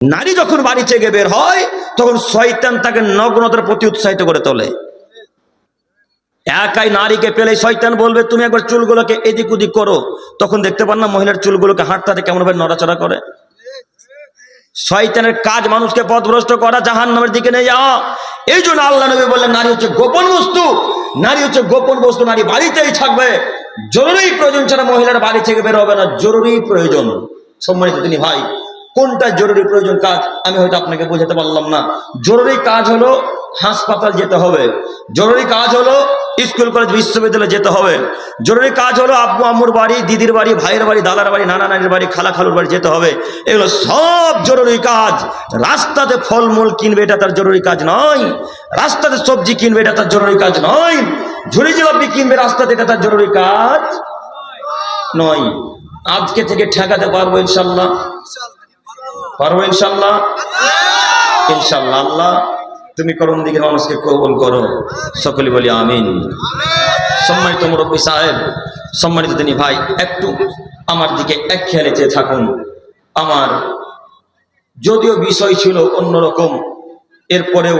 নারী যখন বাড়ি থেকে বের হয় তখন শয়তান তাকে নগ্নতার প্রতি উৎসাহিত করে তোলে। একাই নারীকে পেলে শয়তান বলবে তুমি একবার চুলগুলোকে এদিক ওদিক করো, তখন দেখতে পান না মহিলার চুলগুলোকে হাঁটতে কেমন ভাবে নড়াচড়া করে। শয়তানের কাজ মানুষকে পথভ্রষ্ট করা, জাহান্নামের দিকে নিয়ে যাওয়া। এই জন্য আল্লাহ নবী বললেন নারী হচ্ছে গোপন বস্তু, নারী হচ্ছে গোপন বস্তু, নারী বাড়িতেই থাকবে, জরুরি প্রয়োজন ছাড়া মহিলার বাড়ি থেকে বের হবে না। জরুরি প্রয়োজন, সম্মানিত তিনি ভাই, কোনটা জরুরি প্রয়োজন কাজ আমি হয়তো আপনাকে বোঝাতে পারলাম না। জরুরি কাজ হলো হাসপাতাল যেতে হবে, জরুরি কাজ হলো স্কুল কলেজ বিশ্ববিদ্যালয়ে যেতে হবে, জরুরি কাজ হলো আব্বু আম্মুর বাড়ি, দিদির বাড়ি, ভাইয়ের বাড়ি, দাদার বাড়ি, নানা নানির বাড়ি, খালা খালুর বাড়ি যেতে হবে। এগুলো সব জরুরি কাজ। রাস্তাতে ফলমূল কিনবে এটা তার জরুরি কাজ নয়, রাস্তাতে সবজি কিনবে এটা তার জরুরি কাজ নয়, ঝুড়ি জিলাপি কিনবে রাস্তাতে এটা তার জরুরি কাজ নয়। আজকে থেকে ঠেকাতে পারবো ইনশাল্লাহ, পারবো ইনশাল্লাহ, ইনশাল্লাহ। আল্লাহ তুমি করুন দিকে মানুষকে কবুল করো, সকলে বলি আমিন। সম্মানিত মুরব্বী সাহেব, সম্মানিত তিনি ভাই, একটু আমার দিকে এক খেয়ালে চেয়ে থাকুন। আমার যদিও বিষয় ছিল অন্যরকম, এরপরেও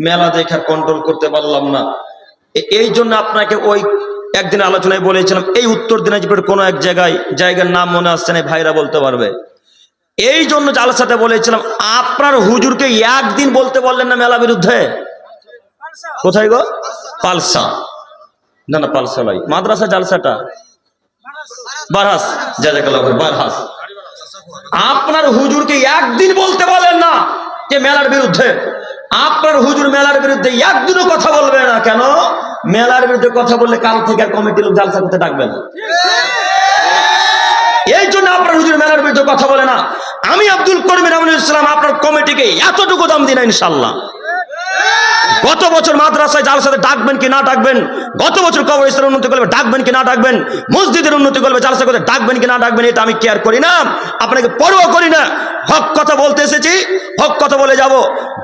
মেলা দেখার কন্ট্রোল করতে পারলাম না। এই জন্য আপনাকে ওই একদিন আলোচনায় বলেছিলাম, এই উত্তর দিনাজপুরের কোনো এক জায়গার নাম মনে আসছে না, ভাইরা বলতে পারবে। এই জন্য জালসাতে বলেছিলাম আপনার হুজুরকে একদিন বলতে বললেন না মেলা বিরুদ্ধে। কোথায় গো? পালসা, না না পালসা নয়, মাদ্রাসা জালসাটা বারহাস, জাযাকাল্লাহ বারহাস। আপনার হুজুরকে একদিন বলতে বলেন না যে মেলার বিরুদ্ধে। আপনার হুজুর মেলার বিরুদ্ধে একদিনও কথা বলবে না। কেন? মেলার বিরুদ্ধে কথা বললে কাল থেকে কমিটির লোক জালসা করতে ডাকবে না। এই জন্য আপনার হুজুর মেলার বিরুদ্ধে কথা বলে না। আমি আব্দুল করিম আমিনুল ইসলাম আপনার কমিটিকে এতটুকু দাম দিই না ইনশাল্লাহ। গত বছর মাদ্রাসায় জালসাতে ডাকবেন কি না ডাকবেন, গত বছর কবরস্থানের উন্নতি করবে ডাকবেন কি না ডাকবেন, মসজিদের উন্নতি করবে জালসা করতে ডাকবেন কি না ডাকবেন, এটা আমি কেয়ার করি না, আপনাকে পরোয়া করি না। হক কথা বলতে এসেছি, হক কথা বলে যাব।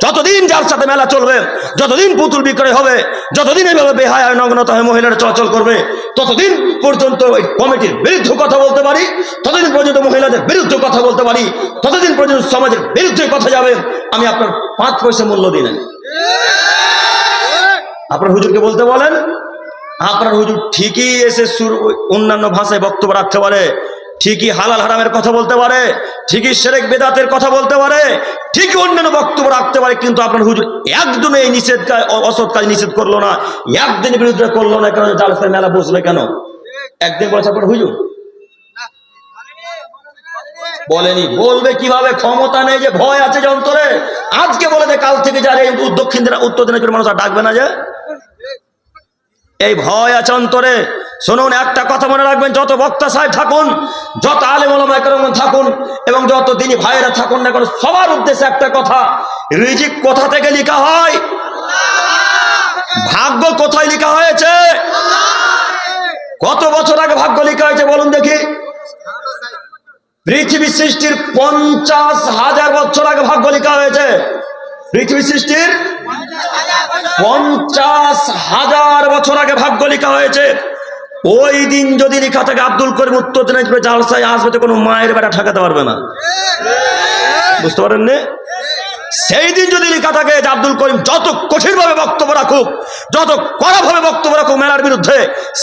যতদিন জালসাতে মেলা চলবে, যতদিন পুতুল বিক্রয় হবে, যতদিন এভাবে বেহায়া নগ্নতা হয়ে মহিলারা চলাচল করবে, ততদিন পর্যন্ত ওই কমিটির বিরুদ্ধে কথা বলতে পারি, ততদিন পর্যন্ত মহিলাদের বিরুদ্ধে কথা বলতে পারি, ততদিন পর্যন্ত সমাজের বিরুদ্ধে কথা যাবে। আমি আপনার 5 পয়সা মূল্য দিই না। আপনার হুজুরকে বলতে বলেন, আপনার হুজুর ঠিকই এসে অন্যান্য ভাষায় বক্তব্য রাখতে পারে, ঠিকই হালাল হারামের কথা বলতে পারে, ঠিকই শিরক বিদআতের কথা বলতে পারে, ঠিকই অন্যান্য বক্তব্য রাখতে পারে, কিন্তু আপনার হুজুর একদম এই নিষেধ অসৎ কাজ নিষেধ করলো না, একদিন বিরুদ্ধে করলো না। কেন? জালসায় মেলা বসবে কেন? একদিন বলেছে আপনার হুজুর বলেনি। বলবে কিভাবে? ক্ষমতা নেই, যে ভয় আছে যে অন্তরে। আজকে বলে যে কাল থেকে যারা এই দক্ষিণ উত্তর দিনাজপুরের মানুষ আর ডাকবে না, যে এই ভয় আছে অন্তরে। শুনুন, একটা কথা মনে রাখবেন, যত বক্তা সাহেব থাকুন, যত আলেম ওলামা একরাম থাকুন, এবং যত দিনী ভাইরা থাকুন না কেন, সবার উদ্দেশ্যে একটা কথা, রিজিক কোথা থেকে লেখা হয়? ভাগ্য কোথায় লেখা হয়েছে? কত বছর আগে ভাগ্য লেখা হয়েছে বলুন দেখি? পৃথিবী সৃষ্টির 50,000 বছর আগে ভাগ্য লেখা হয়েছে। পৃথিবী সৃষ্টির 50,000 বছর আগে ভাগ্য লেখা হয়েছে। ওই দিন যদি লেখা থাকে আব্দুল করিম উত্তর দিনাজপুরে জালসায় আসবে, তো কোনো মায়ের বেটা ঠেকাতে পারবে না। বুঝতে পারেন না? সেই দিন যদি লেখা থাকে যে আব্দুল করিম যত কঠিনভাবে বক্তব্য রাখুক, যত কড়াভাবে বক্তব্য রাখুক মেলার বিরুদ্ধে,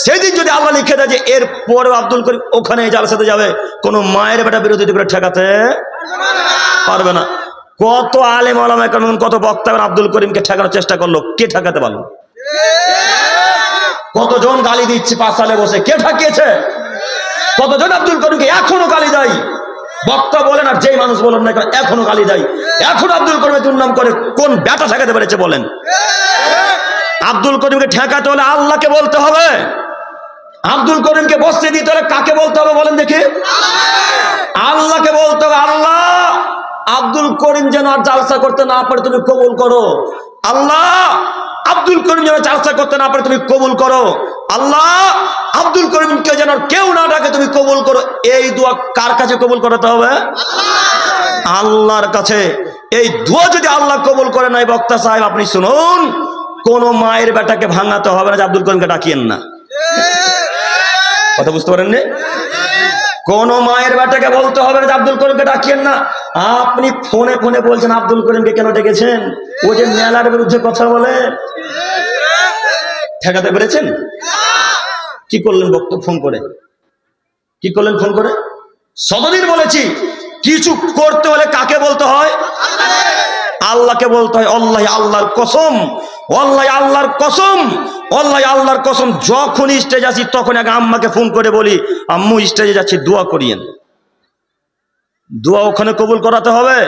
সেই দিন যদি আল্লাহ লিখে দেয় যে এর পরেও আব্দুল করিম ওখানে জালসাতে যাবে, কোনো মায়ের বেটা বিরোধিতা করে ঠেকাতে পারবে না। কত আলেম ওলামা কেমন, কত বক্তা আব্দুল করিমকে ঠেকানোর চেষ্টা করলো, কে ঠেকাতে পারলো? কতজন গালি দিচ্ছে পাঁচালে বসে, কে ঠেকিয়েছে? কতজন আব্দুল করিমকে এখনো গালি দেয়, বক্তা বলেন আর যেই মানুষ বলেন না কেন, এখনো গালি দেয়। এখন আব্দুল করিমের দুর্নাম করে কোন ব্যাটা ঠেকাতে পেরেছে বলেন? আব্দুল করিমকে ঠেকাতে হলে আল্লাহকে বলতে হবে। আব্দুল করিমকে বসতে দিতে হলে কাকে বলতে হবে বলেন দেখি? আল্লাহকে বলতে হবে, আল্লাহ আব্দুল করিম যেন আর জালসা করতে না পারে তুমি কবুল করো। আল্লাহ আব্দুল করিম যেন জালসা করতে না পারে তুমি কবুল করো। আল্লাহ আব্দুল করিমকে যেন কেউ না ডাকে তুমি কবুল করো। এই দোয়া কার কাছে কবুল করাতে হবে? আল্লাহর কাছে। এই দোয়া যদি আল্লাহ কবুল করে নাই, বক্তা সাহেব আপনি শুনুন, কোন মায়ের বেটাকে ভাঙাতে হবে না যে আব্দুল করিমকে ডাকিয়েন না। কথা বুঝতে পারেন না? কোন মায়ের বেটাকে বলতে হবে না যে আব্দুল করিমকে ডাকিয়েন না। আপনি ফোনে ফোনে বলছেন আব্দুল করিমকে কেন ডেকেছেন? ও যে মেলার বিরুদ্ধে কথা বলে, ঠেকাতে পেরেছেন? কি করলেন বক্তব্য ফোন করে? কি করলেন ফোন করে? শতদিন বলেছি কিছু করতে হলে কাকে বলতে হয়? আল্লাহকে বলতে হয়। আল্লাহ, আল্লাহর কসম, আল্লাহ, আল্লাহর কসম, আল্লাহ, আল্লাহর কসম, যখন স্টেজ আসি তখন আগে আম্মাকে ফোন করে বলি আম্মু স্টেজে যাচ্ছি, দোয়া করিয়েন। দোয়া ওখানে কবুল করাতে হবে,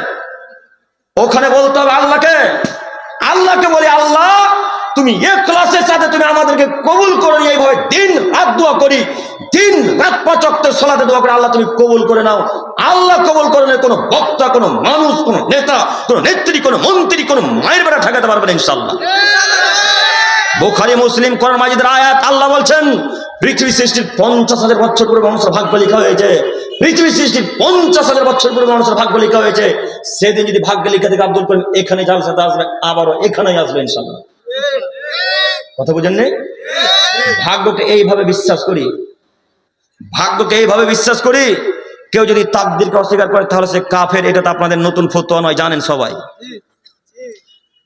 ওখানে বলতে হবে আল্লাহকে। আল্লাহকে বলি আল্লাহ তুমি ইখলাসের সাথে তুমি আমাদেরকে কবুল করো। এইভাবে দিন রাত দোয়া করি, দিন রাত 5 ওয়াক্তের সালাতে দোয়া করে আল্লাহ তুমি কবুল করে নাও। আল্লাহ কবুল করে না কোনো বক্তা, কোনো মানুষ, কোনো নেতা, কোনো নেত্রী, কোনো মন্ত্রী, কোনো মায়ের বেটা ঠেকাতে পারবে না ইনশাআল্লাহ। বুখারী মুসলিম কোরআন মাজিদের আয়াত, আল্লাহ বলছেন পৃথিবী সৃষ্টির 50,000 বছর পূর্বে মানুষের ভাগ্য লেখা হয়েছে। পৃথিবী সৃষ্টির 50,000 বছর পূর্বে মানুষের ভাগ্য লেখা হয়েছে। সেদিন যদি ভাগ্য লেখা থেকে আব্দুল করিম এখানে জালসাতে আসবে, আবারও এখানেই আসবে ইনশাআল্লাহ। কথা বুঝেন নি? ভাগ্যকে এইভাবে বিশ্বাস করি, ভাগ্যকে এইভাবে বিশ্বাস করি। কেউ যদি তাকদীরকে অস্বীকার করে তাহলে সে কাফের। এটা তো আপনাদের নতুন ফতোয়া নয়, জানেন সবাই।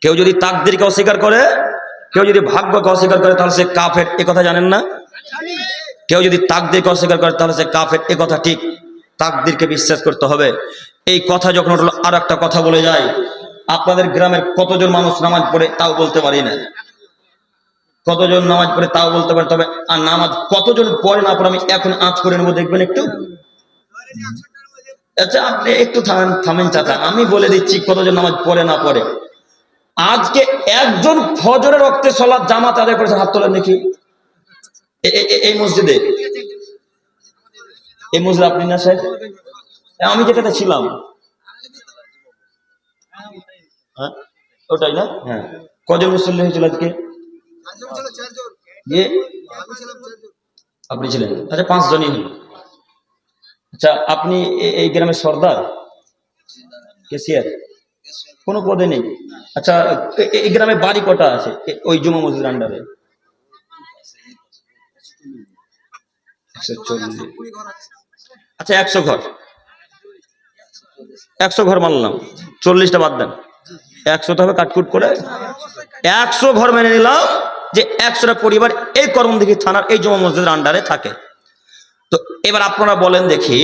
কেউ যদি তাকদীরকে অস্বীকার করে, কেউ যদি ভাগ্যকে অস্বীকার করে তাহলে সে কাফের। এ কথা জানেন না? কেউ যদি তাকদীরকে অস্বীকার করে তাহলে সে কাফের, এ কথা ঠিক। তাকদীরকে বিশ্বাস করতে হবে। এই কথা যখন উঠলো, আর একটা কথা বলে যায়, আপনাদের গ্রামের কতজন মানুষ নামাজ পড়ে তাও বলতে পারি না। কতজন নামাজ পড়ে তাও বলতে পারে, তবে আর নামাজ কতজন পড়ে না পড়ে আমি এখন আঁচ করে নেবো, দেখবেন একটু। আচ্ছা আপনি একটু থামেন চাচা, আমি বলে দিচ্ছি কতজন নামাজ পড়ে না পড়ে। আজকে একজন ফজরের রক্তে সালাত জামাত আদায় করেছে, হাত তোলেন দেখি। এই মসজিদে, এই মসজিদ আপনি না সাহেব? আমি যেটাতে ছিলাম, হ্যাঁ ওটাই না? হ্যাঁ, কজন মুসল্লি হয়েছিল আজকে? আপনি ছিলেন? আচ্ছা 5 জনই হল। আচ্ছা আপনি এই গ্রামের সর্দার, কেসিয়ার, কোনো পদে নেই? আচ্ছা এই গ্রামে বাড়ি কটা আছে ওই জুমা মসজিদের আন্ডারে? 140। আচ্ছা 100 ঘর, 100 ঘর মানলাম, 40টা বাদ দেন, 100 হবে কাটকুট করে। 100 ঘর মেনে নিলাম যে 100টা পরিবার এই করণদিঘি থানার এই জুমা মসজিদের আন্ডারে থাকে। তো এবার আপনারা বলেন দেখি,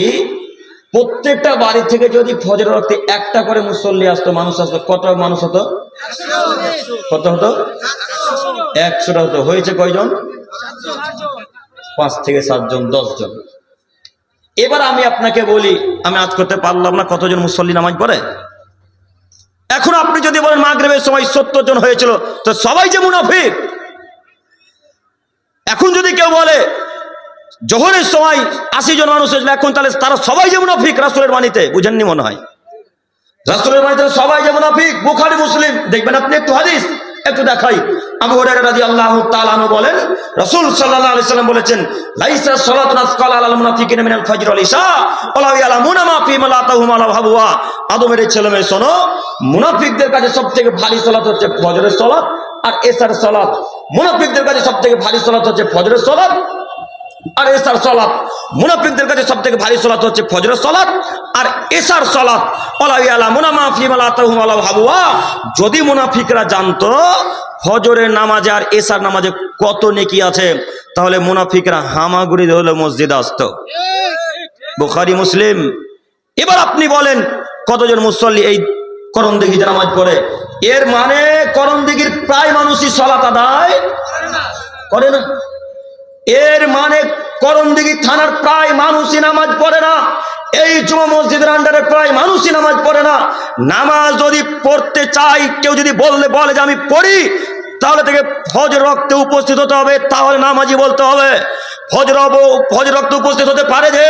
প্রত্যেকটা বাড়ি থেকে যদি ফজরের ওয়াক্তে একটা করে মুসল্লি আসতো, মানুষ আসতো, কত মানুষ হতো? কত হতো? 100টা হতো। হয়েছে কয়জন? 5 থেকে 7 জন, 10 জন। এবার আমি আপনাকে বলি, আমি আজ করতে পারলাম না কতজন মুসল্লি নামাজ পড়ে। এখন আপনি যদি বলেন মাগরিবের সময় 70 জন হয়েছিল, তো সবাই যে মুনাফিক। এখন যদি কেউ বলে জোহরের সময় 80 জন মানুষ হয়েছিল, এখন তাহলে তারা সবাই যে মুনাফিক রাসূলের বাণীতে, বুঝেননি মনে হয়? রাসূলের বাণীতে সবাই যে মুনাফিক। বুখারী মুসলিম দেখবেন আপনি, একটু হাদিস একটু দেখাই। আবু হুরায়রা রাদিয়াল্লাহু তাআলা আনহু বলেন, রাসূল সাল্লাল্লাহু আলাইহি সাল্লাম বলেছেন, লাইসা সালাতুন আসকালা আলাল মুনাফিকিনা মিনাল ফাজর ওয়াল ইশা ওয়ালা ইয়ালামুনা মা ফি মালাতাহুম আলা হাবওয়া। আদমের ছেলেমেয়ে শোনো, মুনাফিকদের কাছে সবথেকে ভারী সালাত হচ্ছে ফজরের সালাত আর এশার সালাত। মুনাফিকদের কাছে সবথেকে ভারী সালাত হচ্ছে ফজরের সালাত আর এশার সালাত। মুনাফিকদের কাছে সবথেকে ভারী সালাত হচ্ছে ফজরের সালাত আর এশার সালাত। ওয়ালা ইয়ালামুনা মা ফি মালাতাহুম আলা হাবওয়া। যদি মুনাফিকরা জানতো ফজরের নামাজে আর এশার নামাজে কত নেকি আছে, তাহলে মুনাফিকরা হামাগুড়ি হলে মসজিদে আসতো। বুখারী মুসলিম। এবার আপনি বলেন কতজন মুসল্লি এই করণদিঘিতে নামাজ পড়ে? এর মানে করণদিঘির প্রায় মানুষই সালাত আদায় করে না। এর মানে করণদিঘি থানার প্রায় মানুষই নামাজ পড়ে না। এই জুমা মসজিদের আন্ডারে প্রায় মানুষই নামাজ পড়ে না। নামাজ যদি পড়তে চাই, কেউ যদি বলে যে আমি পড়ি, তাহলে থেকে ফজর রক্তে উপস্থিত হতে হবে, তাহলে নামাজি বলতে হবে। ফজর রক্তে উপস্থিত হতে পারে যে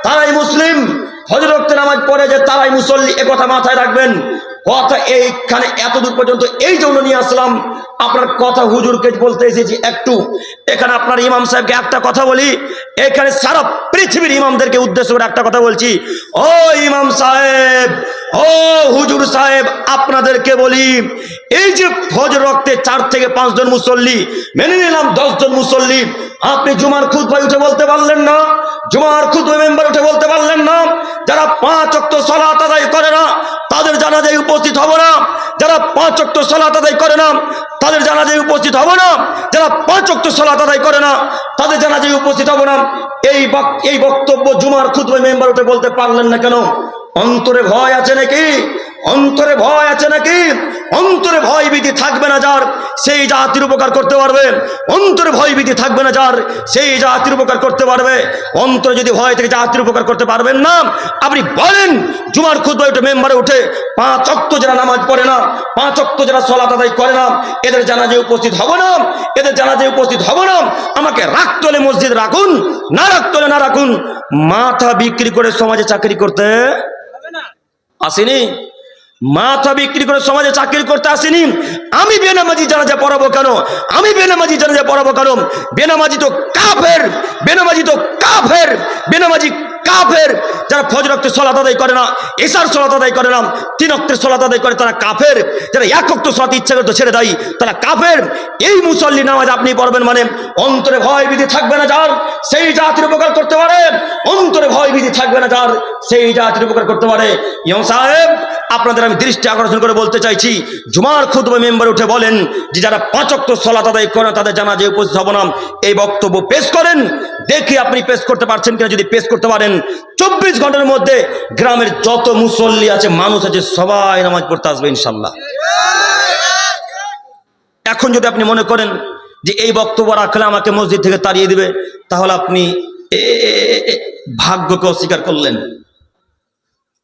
তারাই মুসলিম, ফজর রক্তে নামাজ পড়ে যে তারাই মুসল্লি, এ কথা মাথায় রাখবেন। কথা এইখানে এত দূর পর্যন্ত এই জন্য নিয়ে আসলাম, আপনার কথা হুজুরকে বলতে এসেছি একটু। এখানে আপনার ইমাম সাহেবকে একটা কথা বলি, এখানে সারা পৃথিবীর ইমামদেরকে উদ্দেশ্য করে একটা কথা বলছি। ও ইমাম সাহেব, ও হুজুর সাহেব, আপনাদেরকে বলি, এই যে ফজর রক্তে 4 থেকে 5 জন মুসল্লি, মেনে নিলাম 10 জন মুসল্লি, আপনি জুমার খুতবায় উঠে বলতে পারলেন না, জুমার খুতবা মেম্বার উঠে বলতে পারলেন না, যারা 5 ওয়াক্ত সালাত আদায় করে না তাদের জানাজায় উপস্থিত হব না, যারা 5 ওয়াক্ত সালাত আদায় করে না তাদের জানাজায় উপস্থিত হব না, যারা 5 ওয়াক্ত সালাত আদায় করে না তাদের জানাজায় উপস্থিত হব না। এই বক্তব্য জুমার খুতবা মেম্বার উঠে বলতে পারলেন না কেন? অন্তরে ভয় আছে নাকি? অন্তরে ভয় আছে নাকি? অন্তরে ভয় ভীতি থাকবে না যার, সেই জাতির উপকার করতে পারবে। অন্তরে ভয় ভীতি থাকবে না যার, সেই জাতির উপকার করতে পারবে। অন্তরে যদি ভয় থেকে জাতির উপকার করতে পারবেন না, আপনি বলেন জুমার খুতবায় উঠে মেম্বারে উঠে 5 ওয়াক্ত যারা নামাজ পড়ে না, 5 ওয়াক্ত যারা সালাত আদায় করে না, এদের জানাজায় উপস্থিত হব না, এদের জানাজায় উপস্থিত হব না। আমাকে রাখতে হলে মসজিদ রাখুন, না রাখতে হলে না রাখুন। মাথা বিক্রি করে সমাজে চাকরি করতে আসেনি, মাথা বিক্রি করে সমাজে চাকরি করতে আসেনি। আমি বেনামাজি জানাজা পড়াবো কেন? আমি বেনামাজি জানাজা পড়াবো কেন? বেনামাজি তো কাফের, বেনামাজি তো কাফের, বেনামাজি কাফের। যারা ফজর ওয়াক্তে সালাত আদায় করে না, ইশার সালাত আদায় করে না, 3 ওয়াক্তের সালাত আদায় করে তারা কাফের। যারা 1 ওয়াক্ত সালাত ইচ্ছা করতে ছেড়ে দেয় তারা কাফের। এই মুসল্লি নামাজ আপনি পড়বেন মানে অন্তরে ভয় ভীতি থাকবে না যার, সেই জাতির উপকার করতে পারে। অন্তরে ভয় ভীতি থাকবে না যার, সেই জাতির উপকার করতে পারে। ইমাম সাহেব, আপনাদের আমি দৃষ্টি আকর্ষণ করে বলতে চাইছি, জুমার খুতবা মেম্বার উঠে বলেন যে যারা 5 ওয়াক্ত সালাত আদায় করে না তাদের জানাজায় উপস্থিত হব না। এই বক্তব্য পেশ করেন, দেখি আপনি পেশ করতে পারছেন কিনা। যদি পেশ করতে পারেন, 24 ঘন্টার মধ্যে গ্রামের যত মুসল্লি আছে, মানুষ আছে, সবাই নামাজ পড়তে আসবে ইনশাল্লাহ। এখন যদি আপনি মনে করেন যে এই বক্তব্য রাখলে আমাকে মসজিদ থেকে তাড়িয়ে দিবে, তাহলে আপনি ভাগ্যকে অস্বীকার করলেন।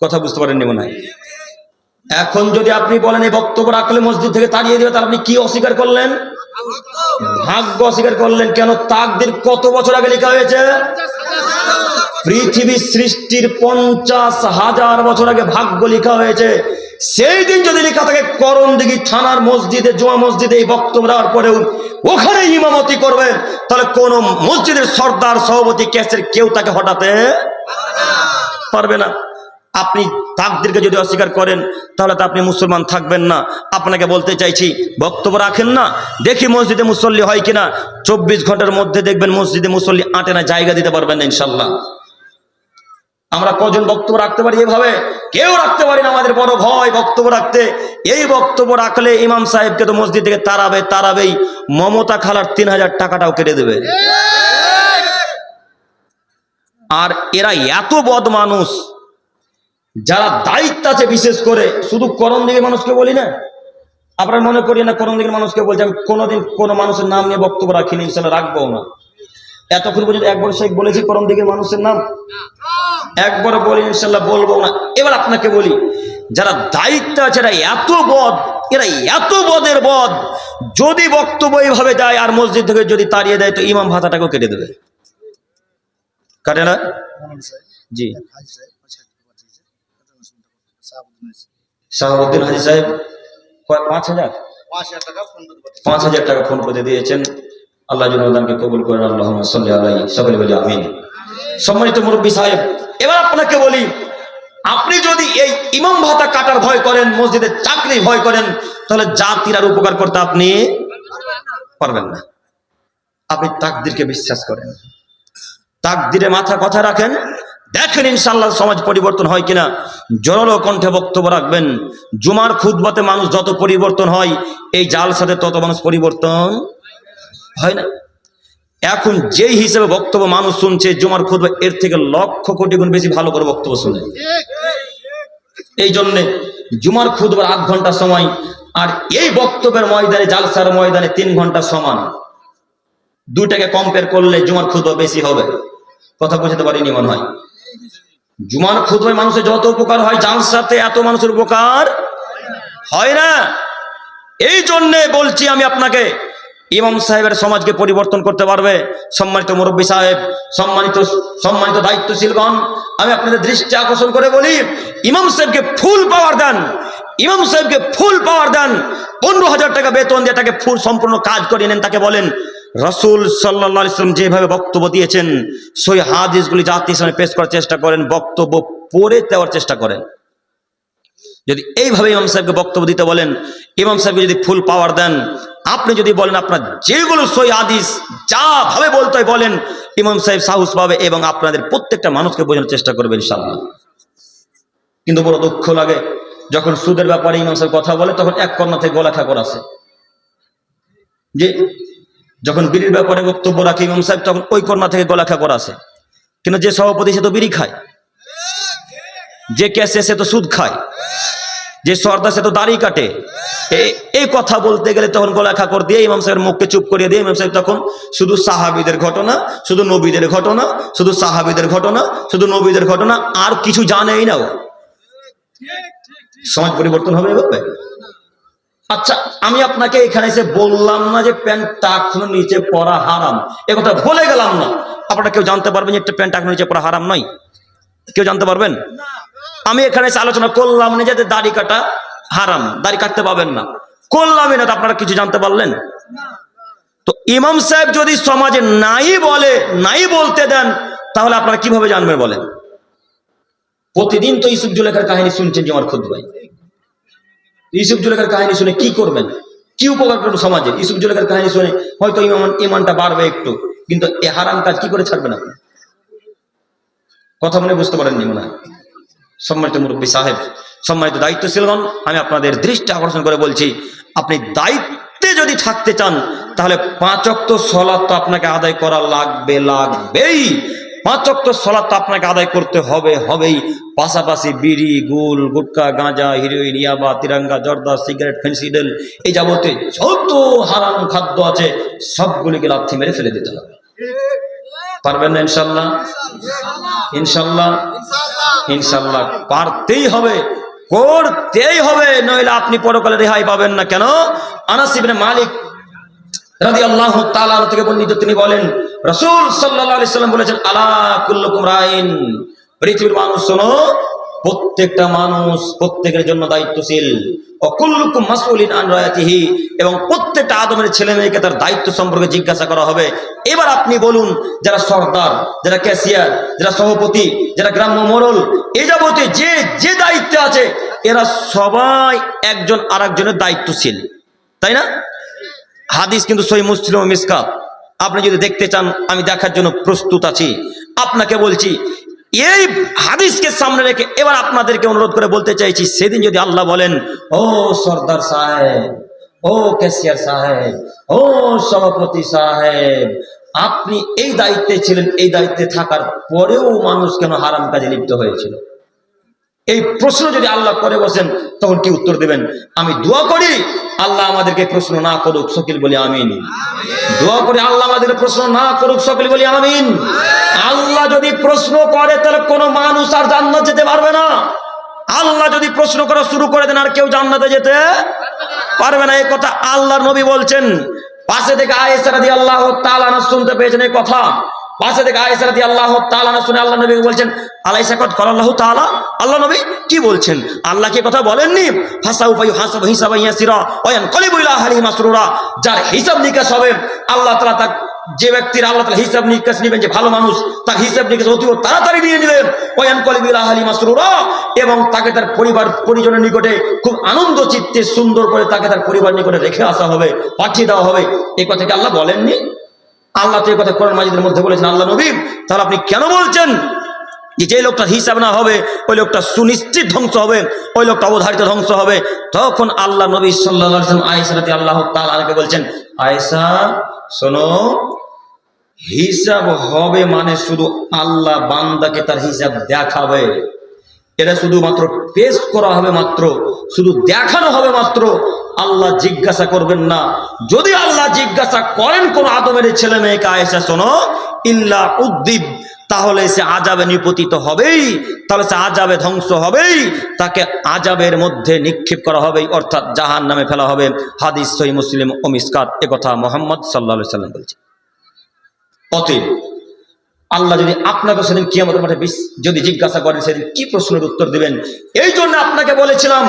কথা বুঝতে পারেননি মনে হয়। এখন যদি আপনি বলেন এই বক্তব্য রাখলে মসজিদ থেকে তাড়িয়ে দিবে, তাহলে আপনি কি অস্বীকার করলেন? ভাগ্য অস্বীকার করলেন। কেন? তাকদীর কত বছর আগে লেখা হয়েছে? পৃথিবী সৃষ্টির 50,000 বছর আগে ভাগ্য লেখা হয়েছে। সেই দিন যদি লেখা থাকে করণদিঘি থানার মসজিদে, জুমা মসজিদে এই বক্তব্য দেওয়ার পরেও ওখানে ইমামতি করবে, তাহলে কোন মসজিদের সর্দার, সভাপতি, ক্যাশের কেউ তাকে হটাতে পারবে না। আপনি তাকদীরকে যদি অস্বীকার করেন তাহলে তো আপনি মুসলমান থাকবেন না। আপনাকে বলতে চাইছি, বক্তব্য রাখেন না, দেখি মসজিদে মুসল্লি হয় কিনা। 24 ঘন্টার মধ্যে দেখবেন মসজিদে মুসল্লি আটে না, জায়গা দিতে পারবেন না ইনশাল্লাহ। আমরা কজন বক্তব্য রাখতে পারি এভাবে? কেউ রাখতে পারি না। আমাদের বড় ভয় বক্তব্য রাখতে। এই বক্তব্য রাখলে ইমাম সাহেবকে তো মসজিদ থেকে তাড়াবেই। মমতা খালার 3000 টাকাটাও কেটে দেবে। আর এরা এত বদ মানুষ, যারা দায়িত্ব আছে, বিশেষ করে শুধু করণদিঘির মানুষকে বলি না, আপনারা মনে করি না করণদিঘির মানুষকে বলছি। আমি কোনোদিন কোনো মানুষের নাম নিয়ে বক্তব্য রাখিনি, ইনশাল্লাহ রাখবো না। এতক্ষণ পর্যন্ত একবার শেখ বলেছি করণদিঘির মানুষের নাম, একবার বলি, ইনশাল্লাহ বলবো না। এবার আপনাকে বলি, যারা দায়িত্ব আছে এরা এত বদ, এরা এত বদের বদ, যদি বক্তব্য এইভাবে দেয় আর মসজিদ থেকে যদি তাড়িয়ে দেয় তো ইমাম ভাতাটাকেও কেটে দেবে। কাটে না? জি, শাহাবুদ্দিন হাজি সাহেব 5,000 টাকা ফোন করে দিয়েছেন। আল্লাহ জনদানকে কবুল করেন। আল্লাহুম্মা সাল্লি আলাইহি সকলে বলি আমিন। সম্মানিত মুরব্বী সাহেব, এবার আপনাকে বলি, আপনি যদি এই ইমাম ভাতা কাটার ভয় করেন, মসজিদে চাকরি ভয় করেন, তাহলে জাতির আর উপকার করতে আপনি পারবেন না। আপনি তাকদীরকে বিশ্বাস করেন, তাকদীরে মাথা কথা রাখেন, দেখেন ইনশাআল্লাহ সমাজ পরিবর্তন হয় কিনা। জোরালো কণ্ঠে বক্তব্য রাখবেন। জুমার খুতবাতে মানুষ যত পরিবর্তন হয়, এই জালসাতে তত মানুষ পরিবর্তন হয় না। এখন যেই হিসেবে বক্তব্য মানুষ শুনছে জুমার খুতবা, এর থেকে লক্ষ কোটি গুণ বেশি ভালো করে বক্তব্য শুনে। এই জন্যে জুমার খুতবার 8 ঘন্টা সময়, আর এই বক্তব্যের ময়দানে, জালসার ময়দানে 3 ঘন্টা সমান। দুইটাকে কম্পেয়ার করলে জুমার খুতবা বেশি হবে। কথা বুঝতে পারিনি মনে হয়। জুমার খুতবায় মানুষের যত উপকার হয়, জালসাতে এত মানুষের উপকার হয় না। এই জন্যে বলছি আমি আপনাকে, ইমাম সাহেবের সমাজকে পরিবর্তন করতে পারবে। সম্মানিত মুরব্বী সাহেব, সম্মানিত দায়িত্বশীলগণ, আমি আপনাদের দৃষ্টি আকর্ষণ করে বলি, ইমাম সাহেবকে ফুল পাওয়ার দেন, ইমাম সাহেবকে ফুল পাওয়ার দেন। 15,000 টাকা বেতন দিয়ে তাকে ফুল সম্পূর্ণ কাজ করিয়ে নেন। তাকে বলেন রাসূল সাল্লাল্লাহু আলাইহি ওয়াসাল্লাম যেভাবে বক্তব্য দিয়েছেন সেই হাদিসগুলি জাতির সামনে পেশ করার চেষ্টা করেন, বক্তব্য পড়ে দেওয়ার চেষ্টা করেন। যদি এইভাবে ইমাম সাহেবকে বক্তব্য দিতে বলেন, ইমাম সাহেবকে যদি ফুল পাওয়ার দেন, আপনি যদি বলেন আপনার যেগুলো সই হাদিস যা ভাবে বলতে হয় বলেন, ইমাম সাহেব সাহস পাবে এবং আপনাদের প্রত্যেকটা মানুষকে বোঝানোর চেষ্টা করবেন ইনশাআল্লাহ। কিন্তু বড় দুঃখ লাগে, যখন সুদের ব্যাপারে ইমাম সাহেব কথা বলে তখন এক কর্ণা থেকে গলা ঠাকুর আসে, যে যখন বিড়ির ব্যাপারে বক্তব্য রাখে ইমাম সাহেব তখন ওই কর্ণা থেকে গলা ঠাকুর আসে। কিন্তু যে সভাপতি সে তো বিড়ি খায়, যে ক্যাশে সে তো সুদ খায়, যে সর্দার সে তো দাড়ি কাটে। এই কথা বলতে গেলে তখন গলা খাকর দিয়ে ইমাম সাহেবের মুখকে চুপ করিয়ে দিয়ে ইমাম সাহেব তখন শুধু সাহাবীদের ঘটনা, শুধু নবীদের ঘটনা, শুধু সাহাবীদের ঘটনা, শুধু নবীদের ঘটনা, আর কিছু জানেই না। সমাজ পরিবর্তন হবে এভাবে? আচ্ছা, আমি আপনাকে এখানে এসে বললাম না যে প্যান্ট টাকনো নিচে পরা হারাম, এ কথা ভুলে গেলাম না। আপনারা কেউ জানতে পারবেন যে একটা প্যান্ট টাকনো নিচে পরা হারাম নয়? কেউ জানতে পারবেন? আমি এখানে এসে আলোচনা করলাম না যে দাড়ি কাটা হারাম, দাড়ি কাটতে পাবেন না, করলামই না। আপনারা কিছু জানতে পারলেন? তো ইমাম সাহেব যদি সমাজে নাই বলে, নাই বলতে দেন, তাহলে আপনারা কিভাবে জানবেন বলেন? প্রতিদিন তো ইউসুফ জুলেখার কাহিনী শুনছেন যে আমার খুতবায়। ইউসুফ জুলেখার কাহিনী শুনে কি করবেন, কি উপকার করবেন সমাজে? ইউসুফ জুলেখার কাহিনী শুনে হয়তো ইমানটা বাড়বে একটু, কিন্তু এ হারাম কাজ কি করে ছাড়বেন আপনি? কথা মনে বুঝতে পারেননি মনে হয়। সম্মানিত মুরব্বী সাহেব, সম্মানিত দায়িত্বশীলগণ, আমি আপনাদের দৃষ্টি আকর্ষণ করে বলছি, আপনি দায়িত্বে যদি থাকতে চান তাহলে 5 ওয়াক্ত সালাত তো আপনাকে আদায় করা লাগবেই। 5 ওয়াক্ত সালাত তো আপনাকে আদায় করতে হবেই। পাশাপাশি বিড়ি, গুল, গুটকা, গাঁজা, হিরোইন, ইয়াবা, তিরঙ্গা, জর্দা, সিগারেট, ফেন্সিডেল, এই যাবতীয় যত হারাম খাদ্য আছে সবগুলিকে লাথি মেরে ফেলে দিতে হবে। পারবেন না ইনশাল্লাহ? ইনশাল্লাহ, ইনশাল্লাহ পারতেই হবে, করতেই হবে, নইলে আপনি পরকালে রেহাই পাবেন না। কেন? আনাস ইবনে মালিক রাদিয়াল্লাহু তাআলা থেকে বর্ণিত, তিনি বলেন রাসূল সাল্লাল্লাহু আলাইহি সাল্লাম বলেছেন, আলা কুল্লুকুম রাইন, পৃথিবীর মানুষ শোনো, প্রত্যেকটা মানুষ প্রত্যেকের জন্য দায়িত্বশীল। অকুল্লুকুম মাসউলিন আন রায়াতিহি, এবং প্রত্যেকটা আদমের ছেলে মেয়েকে তার দায়িত্ব সম্পর্কে জিজ্ঞাসা করা হবে। এবার আপনি বলুন, যারা সর্দার, যারা ক্যাশিয়ার, যারা সভাপতি, যারা গ্রাম্য মোড়ল, এই যাবতীয় যে দায়িত্বে আছে, এরা সবাই একজন আরেকজনের দায়িত্বশীল, তাই না? হাদিস কিন্তু সহিহ মুসলিম ও মিসকাত, আপনি যদি দেখতে চান আমি দেখার জন্য প্রস্তুত আছি। আপনাকে বলছি, এই হাদিসকে সামনে রেখে এবার আপনাদেরকে অনুরোধ করে বলতে চাইছি, সেদিন যদি আল্লাহ বলেন, ও সর্দার সাহেব, ও ক্যাশিয়ার সাহেব, ও সভাপতি সাহেব, আপনি এই দায়িত্বে ছিলেন, এই দায়িত্বে থাকার পরেও মানুষ কেন হারাম কাজে লিপ্ত হয়েছিল, এই প্রশ্ন যদি আল্লাহ করে বসেন, তখন কি উত্তর দেবেন? আমি দোয়া করি আল্লাহ আমাদেরকে প্রশ্ন না করুক, সকল বলি আমিন। দোয়া করি আল্লাহ আমাদের প্রশ্ন না করুক, সকল বলি আমিন। আল্লাহ যদি প্রশ্ন করে তাহলে কোনো মানুষ আর জান্নাত যেতে পারবে না। আল্লাহ যদি প্রশ্ন করা শুরু করে দেন, আর কেউ জান্নাতে যেতে পারবে না। এই কথা আল্লাহর নবী বলছেন। পাশে থেকে আয়েশা রাদিয়াল্লাহু তাআলা শুনতে পেয়েছেন এই কথা। পাশে থেকে আয়েশা রাদিয়াল্লাহু তাআলা শুনে আল্লাহ নবী বলছেন, আলাইসা কত আল্লাহু তাআলা, আল্লাহ নবী কি বলছেন? আল্লাহ কি কথা বলেননি? ফাসাউফা ইউহাসাবু হিসাবান ইয়াসিরা ওয়া ইয়ানকালিবু ইলা আহলিহি মাসরুরা। যার হিসাব নিকাশ হবে, আল্লাহ তাআলা তার, যে ব্যক্তির আল্লাহ তাআলা হিসাব নিকাশ নেবেন, যে ভালো মানুষ, তার হিসাব নিকাশ অতি তাড়াতাড়ি নিয়ে নেবেন। ওয়া ইয়ানকালিবু ইলা আহলিহি মাসরুরা, এবং তাকে তার পরিবার পরিজনের নিকটে খুব আনন্দ চিত্তে সুন্দর করে তাকে তার পরিবার নিকটে রেখে আসা হবে, পাঠিয়ে দেওয়া হবে। এই কথা কি আল্লাহ বলেননি? আল্লাহ তো এই কথা কোরআন মাজিদের মধ্যে বলেছেন। আল্লাহ নবী, তাহলে আপনি কেন বলছেন যে লোকটার হিসাব না হবে ওই লোকটা সুনিশ্চিত ধ্বংস হবে, ওই লোকটা অবধারিত ধ্বংস হবে? তখন আল্লাহ নবী সাল্লাল্লাহু আলাইহি ওয়াসাল্লাম আয়েশা রাদিয়াল্লাহু তাআলা আনহাকে বলছেন, আয়েশা শোনো, হিসাব হবে মানে শুধু আল্লাহ বান্দাকে তার হিসাব দেখাবে, এটা শুধুমাত্র পেশ করা হবে মাত্র, শুধু দেখানো হবে মাত্র। আল্লাহ জিজ্ঞাসা করবেন না। যদি আল্লাহ জিজ্ঞাসা করেন কোন আদমের ছেলে মেয়েকে, আয়েশা শোনো, ইল্লা উদ্দিব, তাহলে সে আযাবে নিপতিত হবেই, তাহলে সে আযাবে ধ্বংস হবেই, তাকে আযাবের মধ্যে নিক্ষেপ করা হবে, অর্থাৎ জাহান্নামে ফেলা হবে। হাদিস সহিহ মুসলিম ও মিসকাত, একথা মুহাম্মদ সাল্লাল্লাহু আলাইহি সাল্লাম বলছে। অতএব আল্লাহ যদি আপনাকে সেদিন কিয়ামতের মাঠে যদি জিজ্ঞাসা করেন, সেদিন কি প্রশ্নের উত্তর দিবেন? এই জন্য আপনাকে বলেছিলাম,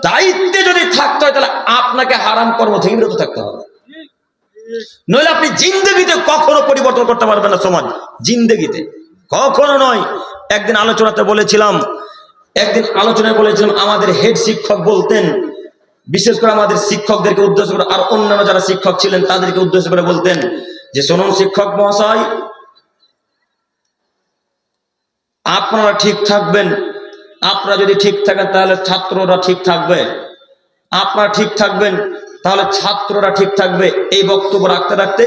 দায়িত্বে যদি থাকতে হয় তাহলে আপনাকে হারাম কর্ম থেকে বিরত থাকতে হবে, নইলে আপনি জিন্দেগিতে কখনো পরিবর্তন করতে পারবেন না সমাজ, জিন্দেগিতে কখনো নয়। একদিন আলোচনায় বলেছিলাম, আমাদের হেড শিক্ষক বলতেন, বিশেষ করে আমাদের শিক্ষকদেরকে উদ্দেশ্য করে আর অন্যান্য যারা শিক্ষক ছিলেন তাদেরকে উদ্দেশ্য করে বলতেন যে, শুনুন শিক্ষক মহাশয়, আপনারা ঠিক থাকবেন, আপনারা যদি ঠিক থাকেন তাহলে ছাত্ররা ঠিক থাকবে, আপনারা ঠিক থাকবেন তাহলে ছাত্ররা ঠিক থাকবে। এই বক্তব্য রাখতে রাখতে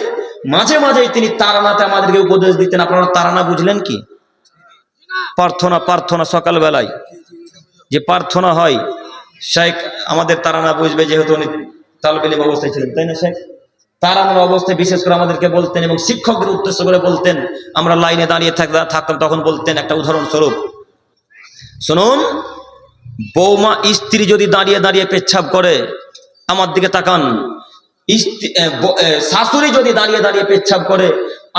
মাঝে মাঝেই তিনি তারানাতে আমাদেরকে উপদেশ দিতেন। আপনারা তারানা বুঝলেন কি? প্রার্থনা সকালবেলায় যে প্রার্থনা হয়, শেখ আমাদের তারানা বুঝবে, যেহেতু উনি তালেব ইলম অবস্থায় ছিলেন, তাই না শেখ? তারানার অবস্থায় বিশেষ করে আমাদেরকে বলতেন এবং শিক্ষকদের উদ্দেশ্য করে বলতেন। আমরা লাইনে দাঁড়িয়ে থাকতাম, তখন বলতেন একটা উদাহরণস্বরূপ, শুনুন, বৌমা স্ত্রী যদি দাঁড়িয়ে দাঁড়িয়ে পেচ্ছাব করে, আমার দিকে তাকান, শাশুড়ি যদি দাঁড়িয়ে দাঁড়িয়ে পেচ্ছাব করে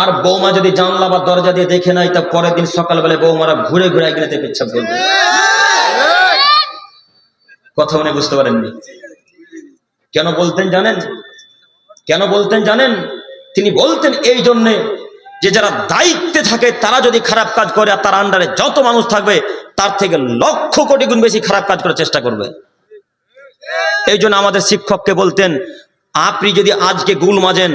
আর বৌমা যদি জানলা বা দরজা দিয়ে দেখে নাই, তা পরের দিন সকালবেলায় বৌমারা ঘুরে ঘুরে একদিনে পেচ্ছাব করবে। কথা মনে বুঝতে পারেননি? কেন বলতেন জানেন? কেন বলতেন জানেন? তিনি বলতেন এই জন্যে যে যারা দায়িত্বে থাকে তারা যদি খারাপ কাজ করে, আর তার আন্ডারে যত মানুষ থাকবে তার থেকে লক্ষ কোটি গুণ বেশি খারাপ কাজ করার চেষ্টা করবে। এই জন্য আমাদের শিক্ষককে বলতেন, আপনি যদি আজকে গুল মাজেন,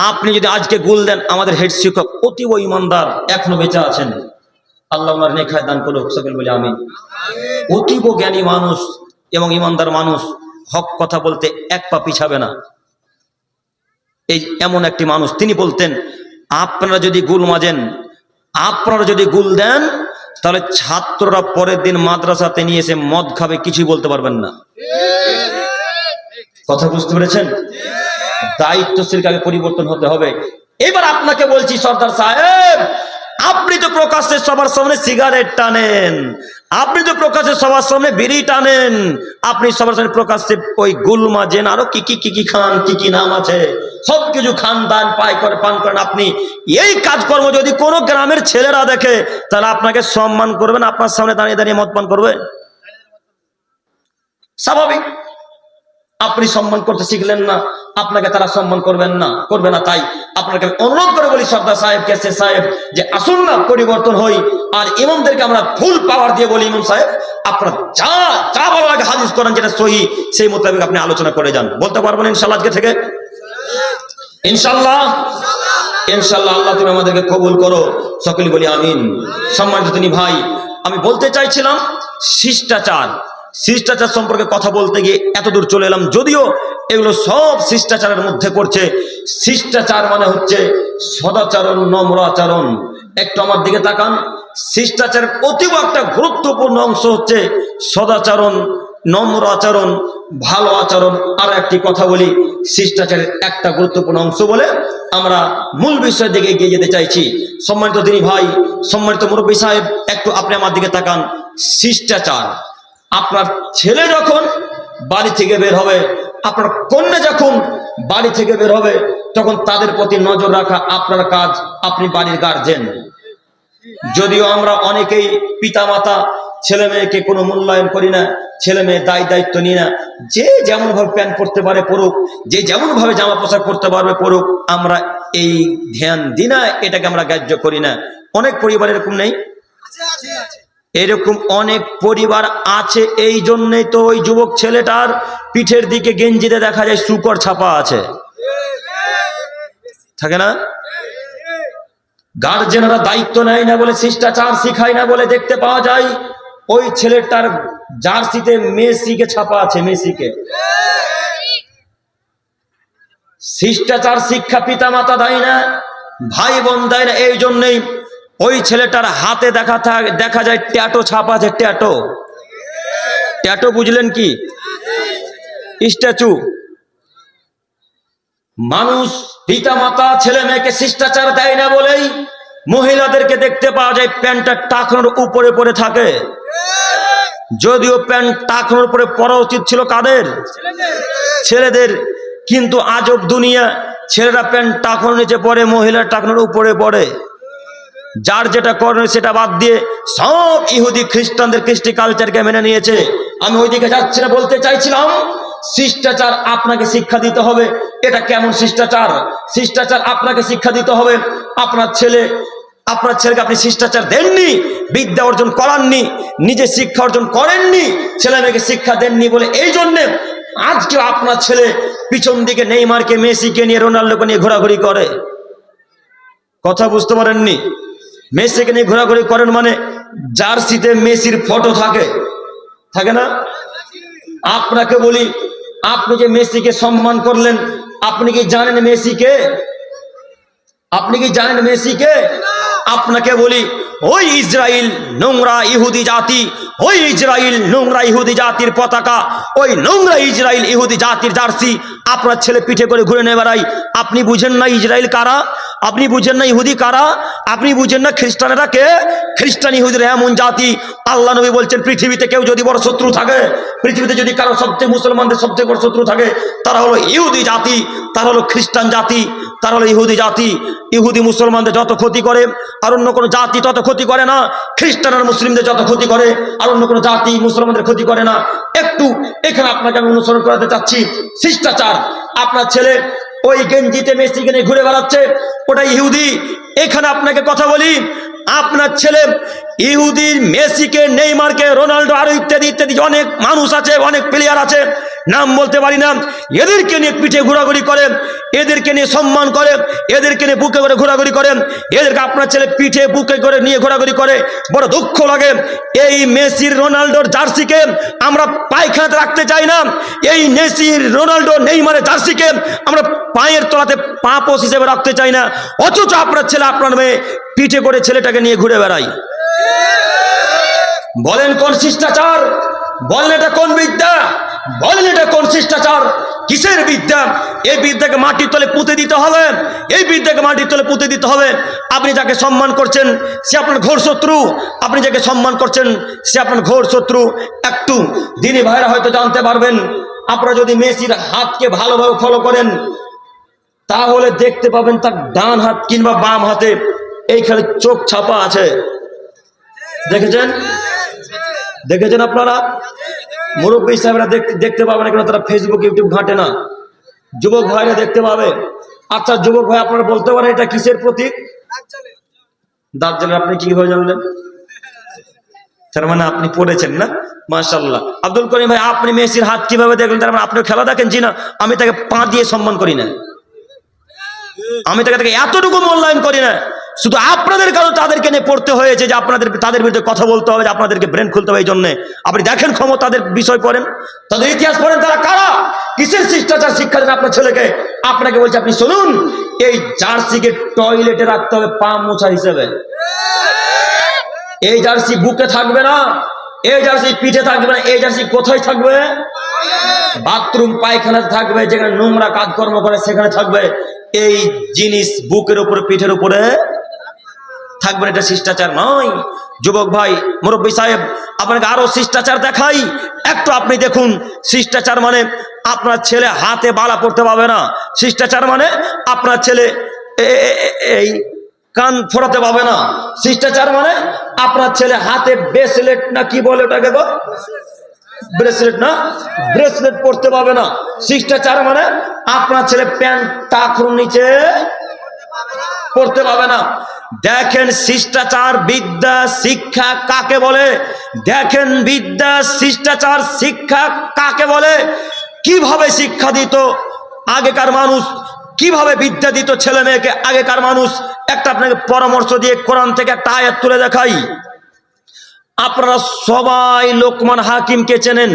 আপনি যদি আজকে গুল দেন, আমাদের হেড শিক্ষক অতীব ইমানদার, এখনো বেঁচে আছেন, আল্লাহ ওনার নেখায় দান করুক, সকল বলি আমিন। অতীব জ্ঞানী মানুষ এবং ইমানদার মানুষ, হক কথা বলতে এক পা পিছাবে না, এই এমন একটি মানুষ। তিনি বলতেন, আপনারা যদি গুল মাজেন, আপনারা যদি গুল দেন, তাহলে ছাত্ররা পরের দিন মাদ্রাসাতে নিয়ে এসে মদ খাবে, কিছুই বলতে পারবেন না। কথা বুঝতে পেরেছেন? দায়িত্বশীল কাকে পরিবর্তন হতে হবে। এবার আপনাকে বলছি, সর্দার সাহেব, আপনি তো প্রকাশ্যে সবার সামনে সিগারেট টানেন, আপনি তো প্রকাশ্যে সবার সামনে বিড়ি টানেন, আপনি সবার সামনে প্রকাশ্যে ওই গুল মাজেন, আরো কি কি কি কি খান, কি কি নাম আছে, সবকিছু খান, দান পান করেন। আপনি এই কাজকর্ম যদি কোনো গ্রামের ছেলেরা দেখে, তাহলে আপনাকে সম্মান করবেন? আপনার সামনে দাঁড়িয়ে দাঁড়িয়ে মদ পান করবে? স্বাভাবিক। আপনি সম্মান করতে শিখলেন না, আপনাকে তারা সম্মান করবে না। তাই আপনাকে অনুরোধ করে বলি, সর্দার সাহেবকে, সে সাহেব, যে আসুন না পরিবর্তন হই। আর ইমামদেরকে আমরা ফুল পাওয়ার দিয়ে বলি, ইমাম সাহেব আপনারা যা ভালো লাগে হাদিস করেন, যেটা সহি, সেই মোতাবেক আপনি আলোচনা করে যান। বলতে পারবেন ইনশাআল্লাহ আজকে থেকে? ইনশাআল্লাহ, ইনশাআল্লাহ। আল্লাহ তুমি আমাদেরকে কবুল করো, সকলে বলি আমিন। সম্মানিত তিনি ভাই, আমি বলতে চাইছিলাম শিষ্টাচার সম্পর্কে কথা বলতে গিয়ে এতদূর চলে এলাম, যদিও এগুলো সব শিষ্টাচারের মধ্যে পড়ছে। শিষ্টাচার মানে হচ্ছে সদাচরণ, নম্র আচরণ। একটু আমার দিকে তাকান, শিষ্টাচারের অতীব একটা গুরুত্বপূর্ণ অংশ হচ্ছে সদাচরণ, নম্র আচরণ, ভালো আচরণ। আর একটি কথা বলি, শিষ্টাচারের একটা গুরুত্বপূর্ণ অংশ বলে আমরা মূল বিষয়ের দিকে এগিয়ে যেতে চাইছি। সম্মানিত তিনি ভাই, সম্মানিত মুরব্বী সাহেব, একটু আপনি আমার দিকে তাকান। শিষ্টাচার, আপনার ছেলে যখন বাড়ি থেকে বের হবে, আপনার কন্যা যখন বাড়ি থেকে বের হবে, তখন তাদের প্রতি নজর রাখা আপনার কাজ, আপনি বাড়ির গার্জেন। যদিও আমরা অনেকেই পিতামাতা ছেলে মেয়েকে কোনো মূল্যায়ন করি না, ছেলে মেয়ে দায়িত্ব নিই না। যে যেমন ভাবে প্যান্ট পরতে পারে পরুক, যে যেমন ভাবে জামা পোশাক পরতে পারবে পরুক, আমরা এই ধ্যান দিই না, এটাকে আমরা গ্রাহ্য করি না। অনেক পরিবার এরকম নেই? এরকম অনেক পরিবার আছে। এই জন্যই তো ওই যুবক ছেলেটার পিঠের দিকে গেঞ্জিতে দেখা যায় শুকর ছাপা আছে, থাকে না? গার্জেনরা দায়িত্ব নেয় না বলে, শিষ্টাচার শিখায় না বলে দেখতে পাওয়া যায় ওই ছেলেটার জার্সিতে মেসিকে ছাপা আছে, মেসিকে। শিষ্টাচার শিক্ষা পিতা মাতা দেয় না, ভাই বোন দেয় না। এই জন্যই ওই ছেলেটার হাতে দেখা যায় ট্যাটু ছাপা আছে। ট্যাটু বুঝলেন কি? স্ট্যাচু। মানুষ পিতা মাতা ছেলে মেয়েকে শিষ্টাচার দেয় না বলেই মহিলাদেরকে দেখতে পাওয়া যায় প্যান্টটা টাকনোর উপরে পরে থাকে, যদিও প্যান্ট টাকনোর উপরে পরা উচিত ছিল কাদের? ছেলেদের। কিন্তু আজব দুনিয়া, ছেলেরা প্যান্ট টাকনোর নিচে পরে, মহিলা টাকনোর উপরে পড়ে। যার যেটা করে সেটা বাদ দিয়ে সব ইহুদি খ্রিস্টানদের কৃষ্টি কালচারকে মেনে নিয়েছে। আমি ওইদিকে যাচ্ছি না, বলতে চাইছিলাম শিষ্টাচার আপনাকে শিক্ষা দিতে হবে। এটা কেমন শিষ্টাচার? শিষ্টাচার আপনাকে শিক্ষা দিতে হবে। আপনার ছেলেকে আপনি শিষ্টাচার দেননি, বিদ্যা অর্জন করাননি, নিজে শিক্ষা অর্জন করেননি, ছেলে মেয়েকে শিক্ষা দেননি বলে এই জন্যে আজকে আপনার ছেলে পিছন দিকে নেইমারকে, মেসিকে নিয়ে, রোনাল্ডোকে নিয়ে ঘোরাঘুরি করে। কথা বুঝতে পারেননি? মেসিকে নিয়ে ঘোরাঘুরি করেন মানে জার্সিতে মেসির ফটো থাকে না? আপনাকে বলি, আপনি যে মেসিকে সম্মান করলেন, আপনি কি জানেন মেসিকে? আপনি কি জানেন মেসিকে? আপনাকে বলি, ওই ইসরায়েল নোংরা ইহুদি জাতি, ওই ইসরায়েল নোংরা ইহুদি জাতির পতাকা, ওই নোংরা ইসরায়েল ইহুদি জাতির জার্সি আপনার ছেলে পিঠে করে ঘুরে নিয়ে বেড়াই। আপনি বুঝেন না ইসরায়েল কারা? আপনি বুঝেন না ইহুদি কারা? আপনি বুঝেন না খ্রিস্টানেরা কে? খ্রিস্টান ইহুদিরা এমন জাতি, আল্লাহ নবী বলছেন পৃথিবীতে কেউ যদি বড় শত্রু থাকে, পৃথিবীতে যদি কারো সবচেয়ে মুসলমানদের সবচেয়ে বড় শত্রু থাকে, তারা হলো ইহুদি জাতি, তারা হলো খ্রিস্টান জাতি, তারা হলো ইহুদি জাতি। ইহুদি মুসলমানদের যত ক্ষতি করে আর অন্য কোনো জাতি তত ক্ষতি করে না। খ্রিস্টান আর মুসলিমদের যত ক্ষতি করে আর অন্য কোনো জাতি মুসলমানদের ক্ষতি করে না। একটু এখানে আপনাকে আমি অনুসরণ করাতে চাচ্ছি শিষ্টাচার। আপনার ছেলে ওই গেঞ্জিতে মেসিকে নিয়ে ঘুরে বেড়াচ্ছে, ওটা ইহুদি। এখানে আপনাকে কথা বলি, আপনার ছেলে ইহুদির মেসিকে, নেইমারকে, রোনাল্ডো আরো ইত্যাদি ইত্যাদি অনেক মানুষ আছে, অনেক প্লেয়ার আছে, নাম বলতে পারি না, এদেরকে নিয়ে পিঠে ঘোরাঘুরি করে, এদেরকে নিয়ে সম্মান করে, এদেরকে নিয়ে বুকে করে ঘোরাঘুরি করে, এদেরকে আপনার ছেলে পিঠে বুকে করে নিয়ে ঘোরাঘুরি করে। বড় দুঃখ লাগে, এই মেসির রোনাল্ডোর জার্সিকে আমরা পায়খানাতে রাখতে চাই না, এই মেসির রোনাল্ডো নেইমারের জার্সিকে আমরা পায়ের তলাতে পাপোশ হিসেবে রাখতে চাই না। অথচ আপনার ছেলে, আপনার মেয়ে পিঠে করে ছেলেটাকে নিয়ে ঘুরে বেড়াই। বলেন কোন শিষ্টাচার? বলেন এটা কোন বিদ্যা? বলেন এটা কোন শিষ্টাচার? কিসের বিদ্যা? এই বিদ্যাকে মাটির তলে পুঁতে দিতে হবে, এই বিদ্যাকে মাটির তলে পুঁতে দিতে হবে। আপনি যাকে সম্মান করছেন সে আপনার ঘোর শত্রু, আপনি যাকে সম্মান করছেন সে আপনার ঘোর শত্রু। একটু দিনী ভাইরা হয়তো জানতে পারবেন, আপনারা যদি মেসির হাতকে ভালোভাবে ফলো করেন তাহলে দেখতে পাবেন তার ডান হাত কিংবা বাম হাতে এইখানে চোখ ছাপা আছে। দেখেছেন? দেখেছেন আপনারা? মুরব্বী সাহেবরা দেখতে পাবেন, কেন তারা ফেসবুক ইউটিউব ঘাঁটে না। যুবক ভাইরা দেখতে পাবে। আচ্ছা যুবক ভাই, আপনারা বলতে পারেন এটা কিসের প্রতীক? দাজ্জালের। আপনি কি হয়ে জানলেন? তার মানে আপনি পড়েছেন না? মাশাআল্লাহ। আব্দুল করিম ভাই, আপনি মেসির হাত কিভাবে দেখলেন? তার মানে আপনি খেলা দেখেন? জি না, আমি তাকে পা দিয়ে সম্মান করি না, আমি তাকে এতটুকু মূল্যায়ন করি না। শুধু আপনাদের কারণে তাদেরকে নিয়ে পড়তে হয়েছে যে তাদের বিরুদ্ধে কথা বলতে হবে, যে আপনাদেরকে ব্রেন খুলতে হবে। এই জন্য আপনি দেখেন ক্ষমতাদের বিষয় পড়েন, তাদের ইতিহাস পড়েন, তারা কারা, কিসের শিষ্টাচার শিক্ষা দেন আপনার ছেলেকে। আপনাকে বলছে, আপনি শুনুন, এই জার্সিকে টয়লেটে রাখতে হবে পা মোছা হিসেবে। এই জার্সি বুকে থাকবে না, এই জার্সি পিঠে থাকবে না, এই জার্সি কোথায় থাকবে? বাথরুম পায়খানা থাকবে, যেখানে নোংরা কাজকর্ম করে সেখানে থাকবে। এই জিনিস বুকের উপরে, পিঠের উপরে থাকবে। এটা শিষ্টাচার নয়। যুবক ভাই, মুরব্বী সাহেব, আপনাকে আরো শিষ্টাচার দেখাই। একটু আপনি দেখুন, শিষ্টাচার মানে আপনার ছেলে হাতে বালা পড়তে পারবে না। শিষ্টাচার মানে আপনার ছেলে এই কান ফোড়াতে পাবে না। শিষ্টাচার মানে আপনার ছেলে হাতে ব্রেসলেট না কি বলে ওটাকে গো, ব্রেসলেট না, ব্রেসলেট পড়তে পাবে না। শিষ্টাচার মানে আপনার ছেলে প্যান্ট টাকনুর নিচে পড়তে পাবে না। দেখেন শিষ্টাচার, বিদ্যা, শিক্ষা কাকে বলে? দেখেন বিদ্যা, শিষ্টাচার, শিক্ষা কাকে বলে? কিভাবে শিক্ষা দিত আগেকার মানুষ, কিভাবে বিদ্যা দিত ছেলে মেয়েকে আগেকার মানুষ। একটা আপনাকে পরামর্শ দিয়ে কোরআন থেকে একটা আয়াত তুলে দেখাই। আপনারা সবাই লোকমান হাকিমকে চেনেন,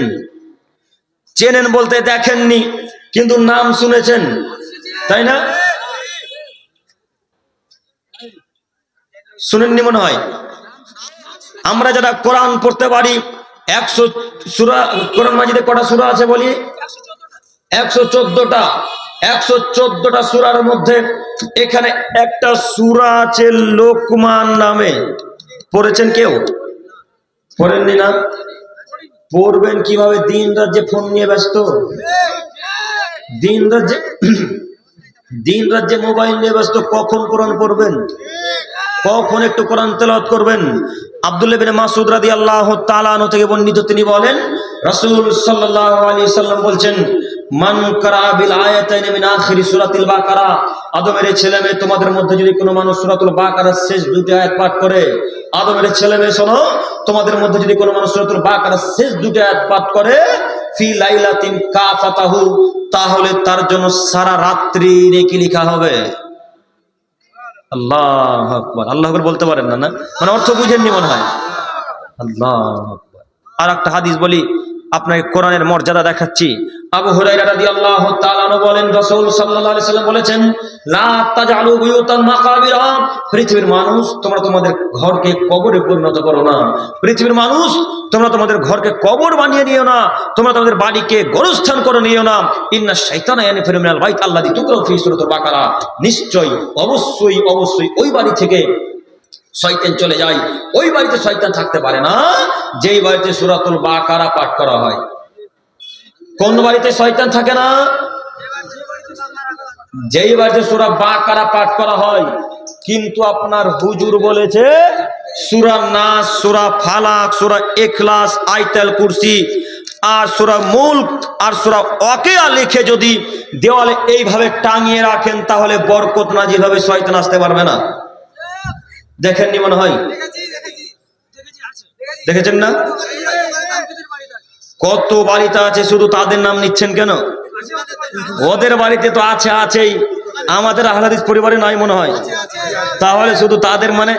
চেনেন বলতে দেখেননি কিন্তু নাম শুনেছেন, তাই না? শুনেননি মনে হয়। আমরা যারা কোরআন পড়তে পারি, 100 সূরা, কোরআন মাজিদে কটা সূরা আছে বলি? 114টা। 114টা সূরার মধ্যে এখানে একটা সূরা আছে লোকমান নামে, পড়েছেন কেউ? পড়েননি না? পড়বেন কিভাবে? দিন রাত যে ফোন নিয়ে ব্যস্ত, দিন রাত যে মোবাইল নিয়ে ব্যস্ত, কখন কোরআন পড়বেন, কখন একটু কোরআন তেলাওয়াত করবেন? আব্দুল্লাহ ইবনে মাসউদ রাদিয়াল্লাহু তাআলা আনহু থেকে বর্ণিত, তিনি বলেন রাসূল সাল্লাল্লাহু আলাইহি সাল্লাম বলছেন, মান কারা বিল আয়াতাইনি মিন আখিরি সূরাতিল বাকারা, আদমের ছেলে মেয়ে তোমাদের মধ্যে যদি কোনো মানুষ সূরাতুল বাকারার শেষ দুটি আয়াত পাঠ করে, আদমের ছেলে মেয়ে শোনো, তোমাদের মধ্যে যদি কোনো মানুষ সূরাতুল বাকারার শেষ দুটি আয়াত পাঠ করে, ফি লাইলাতিন কাফাতাহু, তাহলে তার জন্য সারা রাত্রি নেকি লেখা হবে। আল্লাহু আকবার, আল্লাহু আকবার বলতে পারেন না? না মানে অর্থ বুঝেননি মনে হয়। আল্লাহু আকবার। আর একটা হাদিস বলি আপনাকে, কোরআনের মর্যাদা দেখাচ্ছি। আবু হুরায়রা রাদিয়াল্লাহু তাআলা আনহু বলেন, রাসূল সাল্লাল্লাহু আলাইহি সাল্লাম বলেছেন, লা তাজআলু বুয়ুতান মাকাবিরা, পৃথিবীর মানুষ তোমরা তোমাদের ঘরকে কবরে পরিণত করো না। পৃথিবীর মানুষ তোমরা তোমাদের ঘরকে কবর বানিয়ে নিও না, তোমরা তোমাদের বাড়িকে গোরস্থান করে নিও না। ইন্না শাইতানা ইয়ানফিরু মিনাল বাইত আল্লাযী তুকরা ফি সূরাতুল বাকারা, নিশ্চয়ই অবশ্যই অবশ্যই ওই বাড়ি থেকে শয়তান চলে যায়। ওই বাড়িতে শয়তান থাকতে পারে না যেই বাড়িতে সূরাতুল বাকারা পাঠ করা হয়। কোন বাড়িতে শয়তান থাকে না? যেই বাড়িতে সূরা বাকারা পাঠ করা হয়। কিন্তু আপনার হুজুর বলেছে সূরা নাস, সূরা ফালাক, সূরা ইখলাস, আয়াতুল কুরসি আর সূরা মুলক আর সূরা ওয়াকিয়া লিখে যদি দেওয়ালে এইভাবে টাঙিয়ে রাখেন, তাহলে বরকত নাজিল হবে, শয়তান আসতে পারবে না। দেখেননি মনে হয়? দেখেছেন না? কত বাড়িতে আছে, শুধু তাদের নাম নিচ্ছেন কেন? ওদের বাড়িতে তো আছে, আছেই, আমাদের আহলে হাদিস পরিবারে নাই মনে হয়। তাহলে শুধু তাদের মানে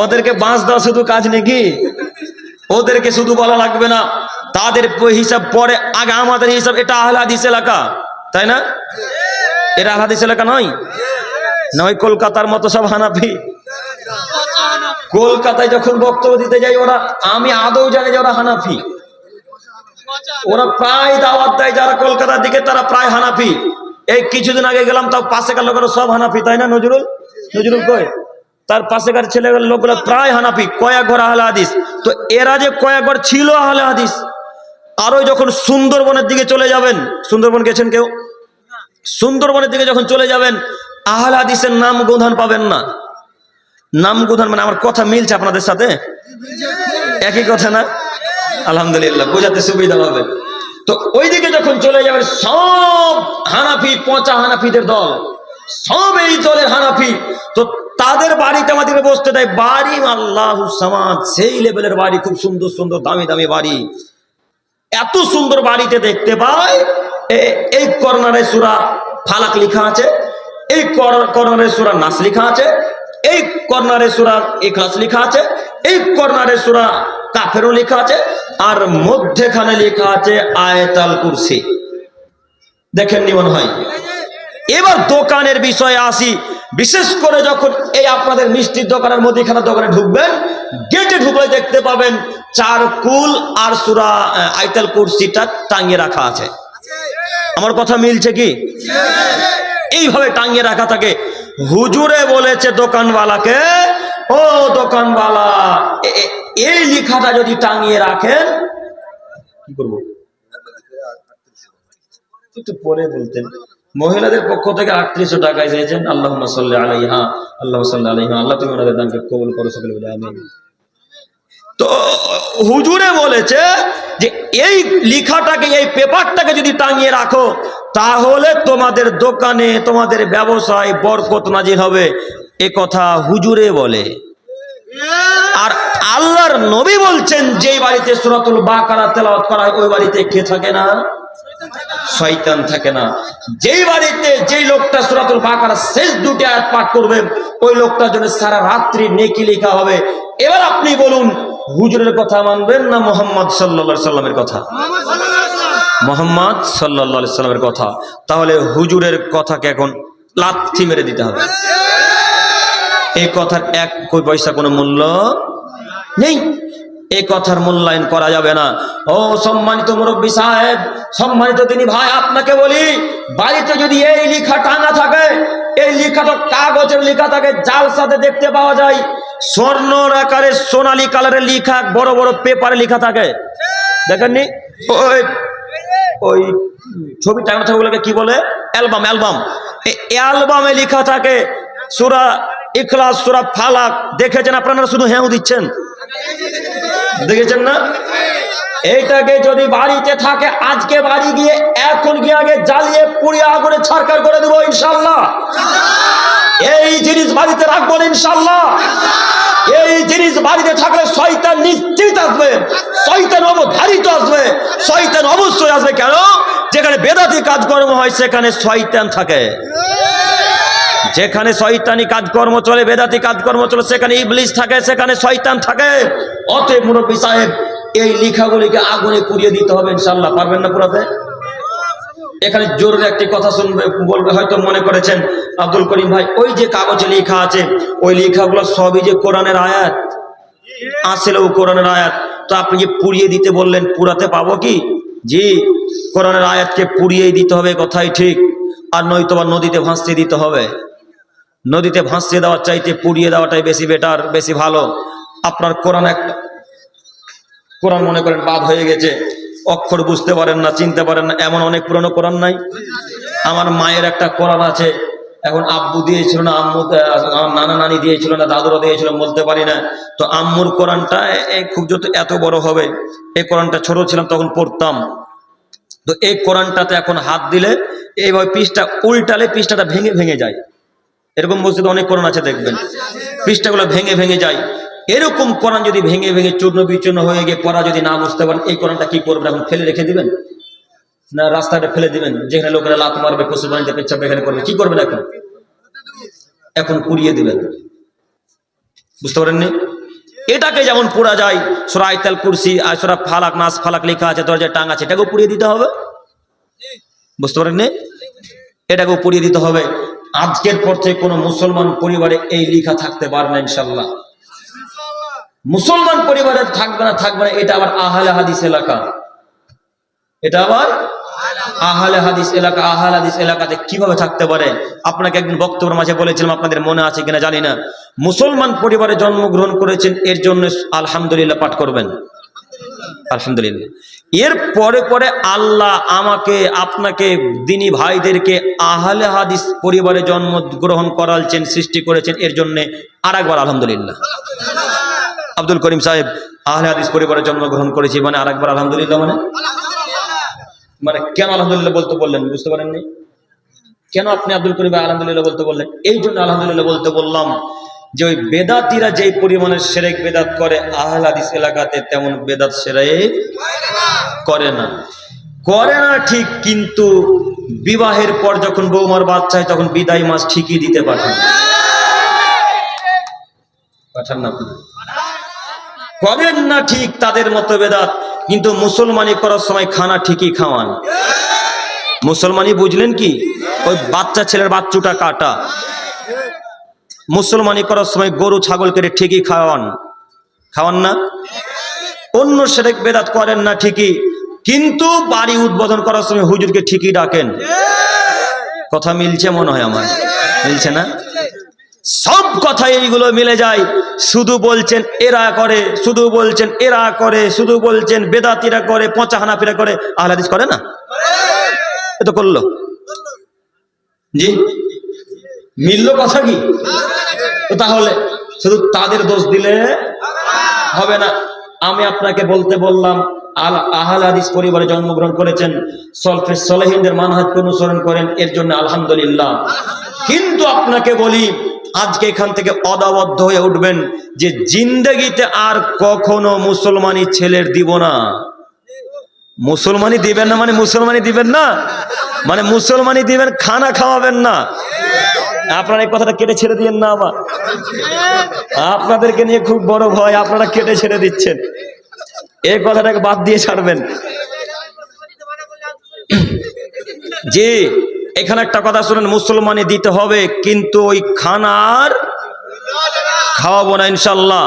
ওদেরকে বাঁশ দেওয়া শুধু কাজ নাকি? ওদেরকে শুধু বলা লাগবে না, তাদের হিসাব পরে, আগে আমাদের হিসাব। এটা আহলে হাদিস এলাকা, তাই না? এটা আহলে হাদিস এলাকা নয়, নয় কলকাতার মতো সব হানাফি। কলকাতায় যখন বক্তব্য দিতে যাই ওরা, আমি আদৌ জানি যে ওরা হানাফি। ওরা প্রায় দাওয়াত দেয় যারা কলকাতার দিকে, তারা প্রায় হানাফি। এই কিছুদিন আগে গেলাম, তাও পাশেকার লোকেরা সব হানাফি, তাই না? নজরুল কই, তার পাশেকার ছেলেগুলো লোকগুলো প্রায় হানাফি, কয়েক ঘর আহলে হাদিস। তো এরা যে কয়েক ঘর ছিল আহলে হাদিস, আর ওই যখন সুন্দরবনের দিকে চলে যাবেন, সুন্দরবন গেছেন কেউ? সুন্দরবনের দিকে যখন চলে যাবেন, আহলে হাদিসের নাম গোধান পাবেন না। নাম গোধান মানে, আমার কথা মিলছে আপনাদের সাথে? একই কথা না? আলহামদুলিল্লাহ, বোঝাতে সুবিধা হবে। তো ওইদিকে যখন চলে যাবেন, সব হানাফি, পচা হানাফিদের দল, সব এই দলের হানাফি। তো তাদের বাড়িতে আমাদের বসতে দেয়, বাড়ি আল্লাহু সামাদ, সেই লেভেলের বাড়ি, খুব সুন্দর সুন্দর দামি দামি বাড়ি। এত সুন্দর বাড়িতে দেখতে পাই, এই কর্নারে সূরা ফালাক লেখা আছে, এই কর্নারে সূরা নাস লেখা আছে, এই কর্নারে সূরা ইখলাস লেখা আছে, এই কর্নারে সূরা কাফেরও লেখা আছে, আর মধ্যখানে লেখা আছে আয়াতুল কুরসি। দেখেননি মনে হয়? এবার দোকানের বিষয়ে আসি। বিশেষ করে যখন এই আপনাদের মিষ্টির দোকানের মুদিখানা দোকানে ঢুকবেন, গেটে ঢুকলে দেখতে পাবেন চারকুল আর সূরা আয়াতুল কুরসিটা টাঙিয়ে রাখা আছে। আমার কথা মিলছে কি? এইভাবে টাঙিয়ে রাখা থাকে। হুজুরে বলেছে দোকানওয়ালাকে, ও দোকানওয়ালা, এই লেখাটা যদি টাঙিয়ে রাখেন, কি করবো? একটু পরে বলতেন। মহিলাদের পক্ষ থেকে 3800 টাকা চেয়েছেন। আল্লাহুম্মা সাল্লি আলাইহা, আল্লাহুম্মা সাল্লি আলাইহা। আল্লাহ তুমি ওনাদের দানকে কবুল করো, সকলে বলে আমিন। তো হুজুরে বলেছে যে এই লেখাটাকে, এই পেপারটাকে যদি টাঙিয়ে রাখো, তাহলে তোমাদের দোকানে, তোমাদের ব্যবসায় বরকত নাজিল হবে। এ কথা হুজুরে বলে। আর আল্লাহর নবী বলছেন, যেই বাড়িতে সূরাতুল বাকারা তেলাওয়াত করা হয়, ওই বাড়িতে কে থাকে না? শয়তান থাকে না। যেই বাড়িতে যেই লোকটা সূরাতুল বাকারার শেষ দুটি আয়াত পাঠ করবে, ওই লোকটার জন্য সারা রাত্রি নেকি লেখা হবে। এবার আপনি বলুন, হুজুরের কথা মানবেন না মুহাম্মদ সাল্লাল্লাহু আলাইহি সাল্লামের কথা? মুহাম্মদ সাল্লাল্লাহু আলাইহি সাল্লামের কথা। তাহলে হুজুরের কথাকে এখন লাথি মেরে দিতে হবে। এই কথার এক পয়সা কোনো মূল্য নেই। এই কথার মূল্যায়ন করা যাবে না। ও সম্মানিত মুরব্বী সাহেব, সম্মানিত তিনি ভাই, আপনাকে বলি, বাড়িতে যদি এই লেখা টাঙা থাকে, এই লেখাটা কাগজের লেখা থাকে, জালসাতে দেখতে পাওয়া যায় স্বর্ণর আকারে সোনালী কালারের লেখা, বড় বড় পেপারে লেখা থাকে, দেখেননি? ওই ওই ছবি টাঙানো ছবিগুলোকে কি বলে? অ্যালবাম। অ্যালবামে লেখা থাকে সূরা ইখলাস, সূরা ফালাক। দেখেছেন আপনারা? শুধু হ্যাঁ দিচ্ছেন, দেখেছেন না? এইটাকে যদি বাড়িতে থাকে, আজকে বাড়ি গিয়ে এখন গিয়ে আগে জ্বালিয়ে পুড়িয়ে আগুনে ছারখার করে দেবো ইনশাল্লাহ। এই জিনিস বাড়িতে রাখবো ইনশাল্লাহ। এই জিনিস বাড়িতে থাকলে শয়তান নিশ্চিত আসবে, শয়তান অবধারিত আসবে, শয়তান অবশ্যই আসবে। কেন? যেখানে বেদাতি কাজকর্ম হয় সেখানে শয়তান থাকে, যেখানে শয়তানি কাজকর্ম চলে, বেদাতি কাজকর্ম চলে, সেখানে ইবলিস থাকে, সেখানে শয়তান থাকে। অতএব মুরব্বী সাহেব, এই লেখাগুলিকে আগুনে পুড়িয়ে দিতে হবে ইনশাল্লাহ। পারবেন না পুরাতে? এখানে জরুরি একটি কথা শুনবে, বলবে, হয়তো মনে করেছেন আব্দুল করিম ভাই, ওই যে কাগজে লেখা আছে ওই লেখাগুলো সবই যে কোরআনের আয়াত, আসলেও কোরআনের আয়াত, তো আপনি যে পুড়িয়ে দিতে বললেন, পুরাতে পাবো কি? জি, কোরআনের আয়াতকে পুড়িয়ে দিতে হবে, কথাই ঠিক। আর নয়তোবা নদীতে ভাসিয়ে দিতে হবে। নদীতে ভাসিয়ে দেওয়ার চাইতে পুড়িয়ে দেওয়াটাই বেশি বেটার, বেশি ভালো। আপনার কোরআন একটা, কোরআন মনে করেন বাদ হয়ে গেছে, অক্ষর বুঝতে পারেন না, চিনতে পারেন না, এমন অনেক পুরনো কোরআন নাই? আমার মায়ের একটা কোরআন আছে, এখন আব্বু দিয়েছিল না, আম্মু, নানা নানি দিয়েছিল না, দাদুরা দিয়েছিল, বলতে পারি না। তো আম্মুর কোরআনটা খুব যত এত বড় হবে, এই কোরআনটা ছোট ছিলাম তখন পড়তাম। তো এই কোরআনটাতে এখন হাত দিলে এইভাবে পৃষ্ঠা উল্টালে পৃষ্ঠাটা ভেঙে ভেঙে যায়। এরকম মসজিদে অনেক কোরআন আছে, দেখবেন পৃষ্ঠাগুলো ভেঙে ভেঙে যায়। এরকম কোরআন যদি ভেঙে ভেঙে চূর্ণ বিচূর্ণ হয়ে গিয়ে পড়া যদি না বুঝতে পারেন, এই কোরআনটা কি করবেন? এখন ফেলে রেখে দিবেন না রাস্তাটা ফেলে দিবেন? যেখানে লোকেরা লাত মারবে, পশু বাণিজ্য পেচ্ছাপ এখানে করবে, কি করবেন? এখন পুড়িয়ে দিবেন। বুঝতে পারেননি? এটাকে যেমন পোড়া যায়, সূরা আয়াতুল কুরসি আর সূরা ফালাক, নাস ফালাক লেখা আছে, দরজায় টাঙা আছে, এটাকেও পুড়িয়ে দিতে হবে। বুঝতে পারেননি? এটাকেও পুড়িয়ে দিতে হবে। আজকের পর থেকে কোনো মুসলমান পরিবারে এই লেখা থাকতে পারে না ইনশাল্লাহ। মুসলমান পরিবারে থাকবে না, থাকবে না। এটা আবার আহলে হাদিস এলাকা, এটা আবার আহলে হাদিস এলাকা। আহলে হাদিস এলাকাতে কিভাবে থাকতে পারে? আপনাকে একদিন বক্তব্যের মাঝে বলেছিলাম, আপনাদের মনে আছে কিনা জানি না। মুসলমান পরিবারে জন্মগ্রহণ করেছেন, এর জন্য আলহামদুলিল্লাহ পাঠ করবেন, আলহামদুলিল্লাহ। এর পরে পরে আল্লাহ আমাকে, আপনাকে, দিনী ভাইদেরকে আহলে হাদিস পরিবারে জন্মগ্রহণ করালছেন, সৃষ্টি করেছেন, এর জন্য আরেকবার আলহামদুলিল্লাহ। আব্দুল করিম সাহেব আহলে হাদিস পরিবারে জন্মগ্রহণ করেছি, মানে আরেকবার আলহামদুলিল্লাহ। মানে কেন আলহামদুলিল্লাহ বলতে বললেন? বুঝতে পারেননি? কেন আপনি আব্দুল করিম ভাই আলহামদুলিল্লাহ বলতে বললেন? এই জন্য আলহামদুলিল্লাহ বলতে বললাম যে ওই বেদাতিরা যেই পরিমাণের শিরক বেদাত করে, আহলে হাদিস এলাকাতে তেমন বেদাত শিরক করে না। করে না ঠিক, কিন্তু বিবাহের পর যখন বৌমার বাচ্চা হয় তখন বিদায় মাস ঠিকই দিতে পাঠান, পাঠান না? করেন না ঠিক তাদের মতো বেদাত, কিন্তু মুসলমানি করার সময় খানা ঠিকই খাওয়ান। মুসলমানি বুঝলেন কি? ওই বাচ্চা ছেলের বাচ্চুটা কাটা। মুসলমানি করার সময় গরু ছাগল কেটে ঠিকই খাওয়ান, খাওয়ান না? অন্য শিরক বেদাত করেন না ঠিকই, কিন্তু বাড়ি উদ্বোধন করার সময় হুজুরকে ঠিকই ডাকেন। কথা মিলছে মনে হয় আমার? মিলছে না? সব কথা এইগুলো মিলে যায়। শুধু বলছেন এরা করে, শুধু বলছেন এরা করে, শুধু বলছেন বেদাতিরা করে, পচা হানাফিরা করে, আহলে হাদিস করে না? এ তো করলো। জি, মিলল কথা কি? তো তাহলে শুধু তাদের দোষ দিলে হবে না। আমি আপনাকে বলতে বললাম আহলে হাদিস পরিবারে জন্মগ্রহণ করেছেন, সলফে সালেহিনদের মানহাজকে অনুসরণ করেন, এর জন্য আলহামদুলিল্লাহ। কিন্তু আপনাকে বলি, আজকে এখান থেকে অদাবদ্ধ হয়ে উঠবেন যে জিন্দেগিতে আর কখনো মুসলমানি ছেলের দিব না। মুসলমানি দিবেন না মানে মুসলমানি দিবেন না মানে মুসলমানি দিবেন, খানা খাওয়াবেন না। আপনারা এই কথাটা কেটে ছেড়ে দিয়েন না। আমার আপনাদেরকে নিয়ে খুব বড় ভয়, আপনারা কেটে ছেড়ে দিচ্ছেন। এই কথাটাকে বাদ দিয়ে ছাড়বেন। জি, এখানে একটা কথা শুনেন, মুসলমানি দিতে হবে, কিন্তু ওই খানার খাওয়াবো না ইনশাল্লাহ।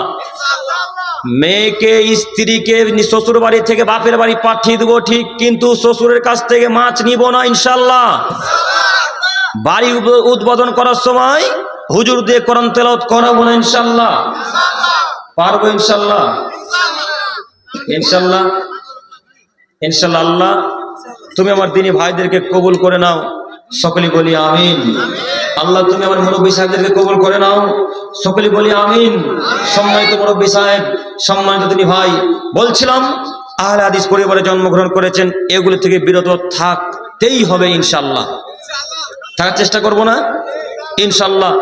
মেয়েকে, স্ত্রীকে শ্বশুর বাড়ি থেকে বাপের বাড়ি পাঠিয়ে দেবো ঠিক, কিন্তু শ্বশুরের কাছ থেকে মাছ নিব না ইনশাল্লাহ। বাড়ি উদ্বোধন করার সময় হুজুর দিয়ে কোরআন তেলাওয়াত করাবো না ইনশাআল্লাহ? পারবো ইনশাআল্লাহ? ইনশাআল্লাহ ইনশাআল্লাহ। আল্লাহ তুমি আমার দিনী ভাইদেরকে কবুল করে নাও, সকলে বলি আমিন। আল্লাহ তুমি আমার মুরব্বী সাহেবদেরকে কবুল করে নাও, সকলে বলি আমিন। সম্মানিত মুরব্বী সাহেব, সম্মানিত দিনী ভাই, বলছিলাম আহলে হাদিস পরিবারে জন্মগ্রহণ করেছেন, এগুলো থেকে বিরত থাকতেই হবে ইনশাআল্লাহ। থাকার চেষ্টা করব না ইনশাআল্লাহ।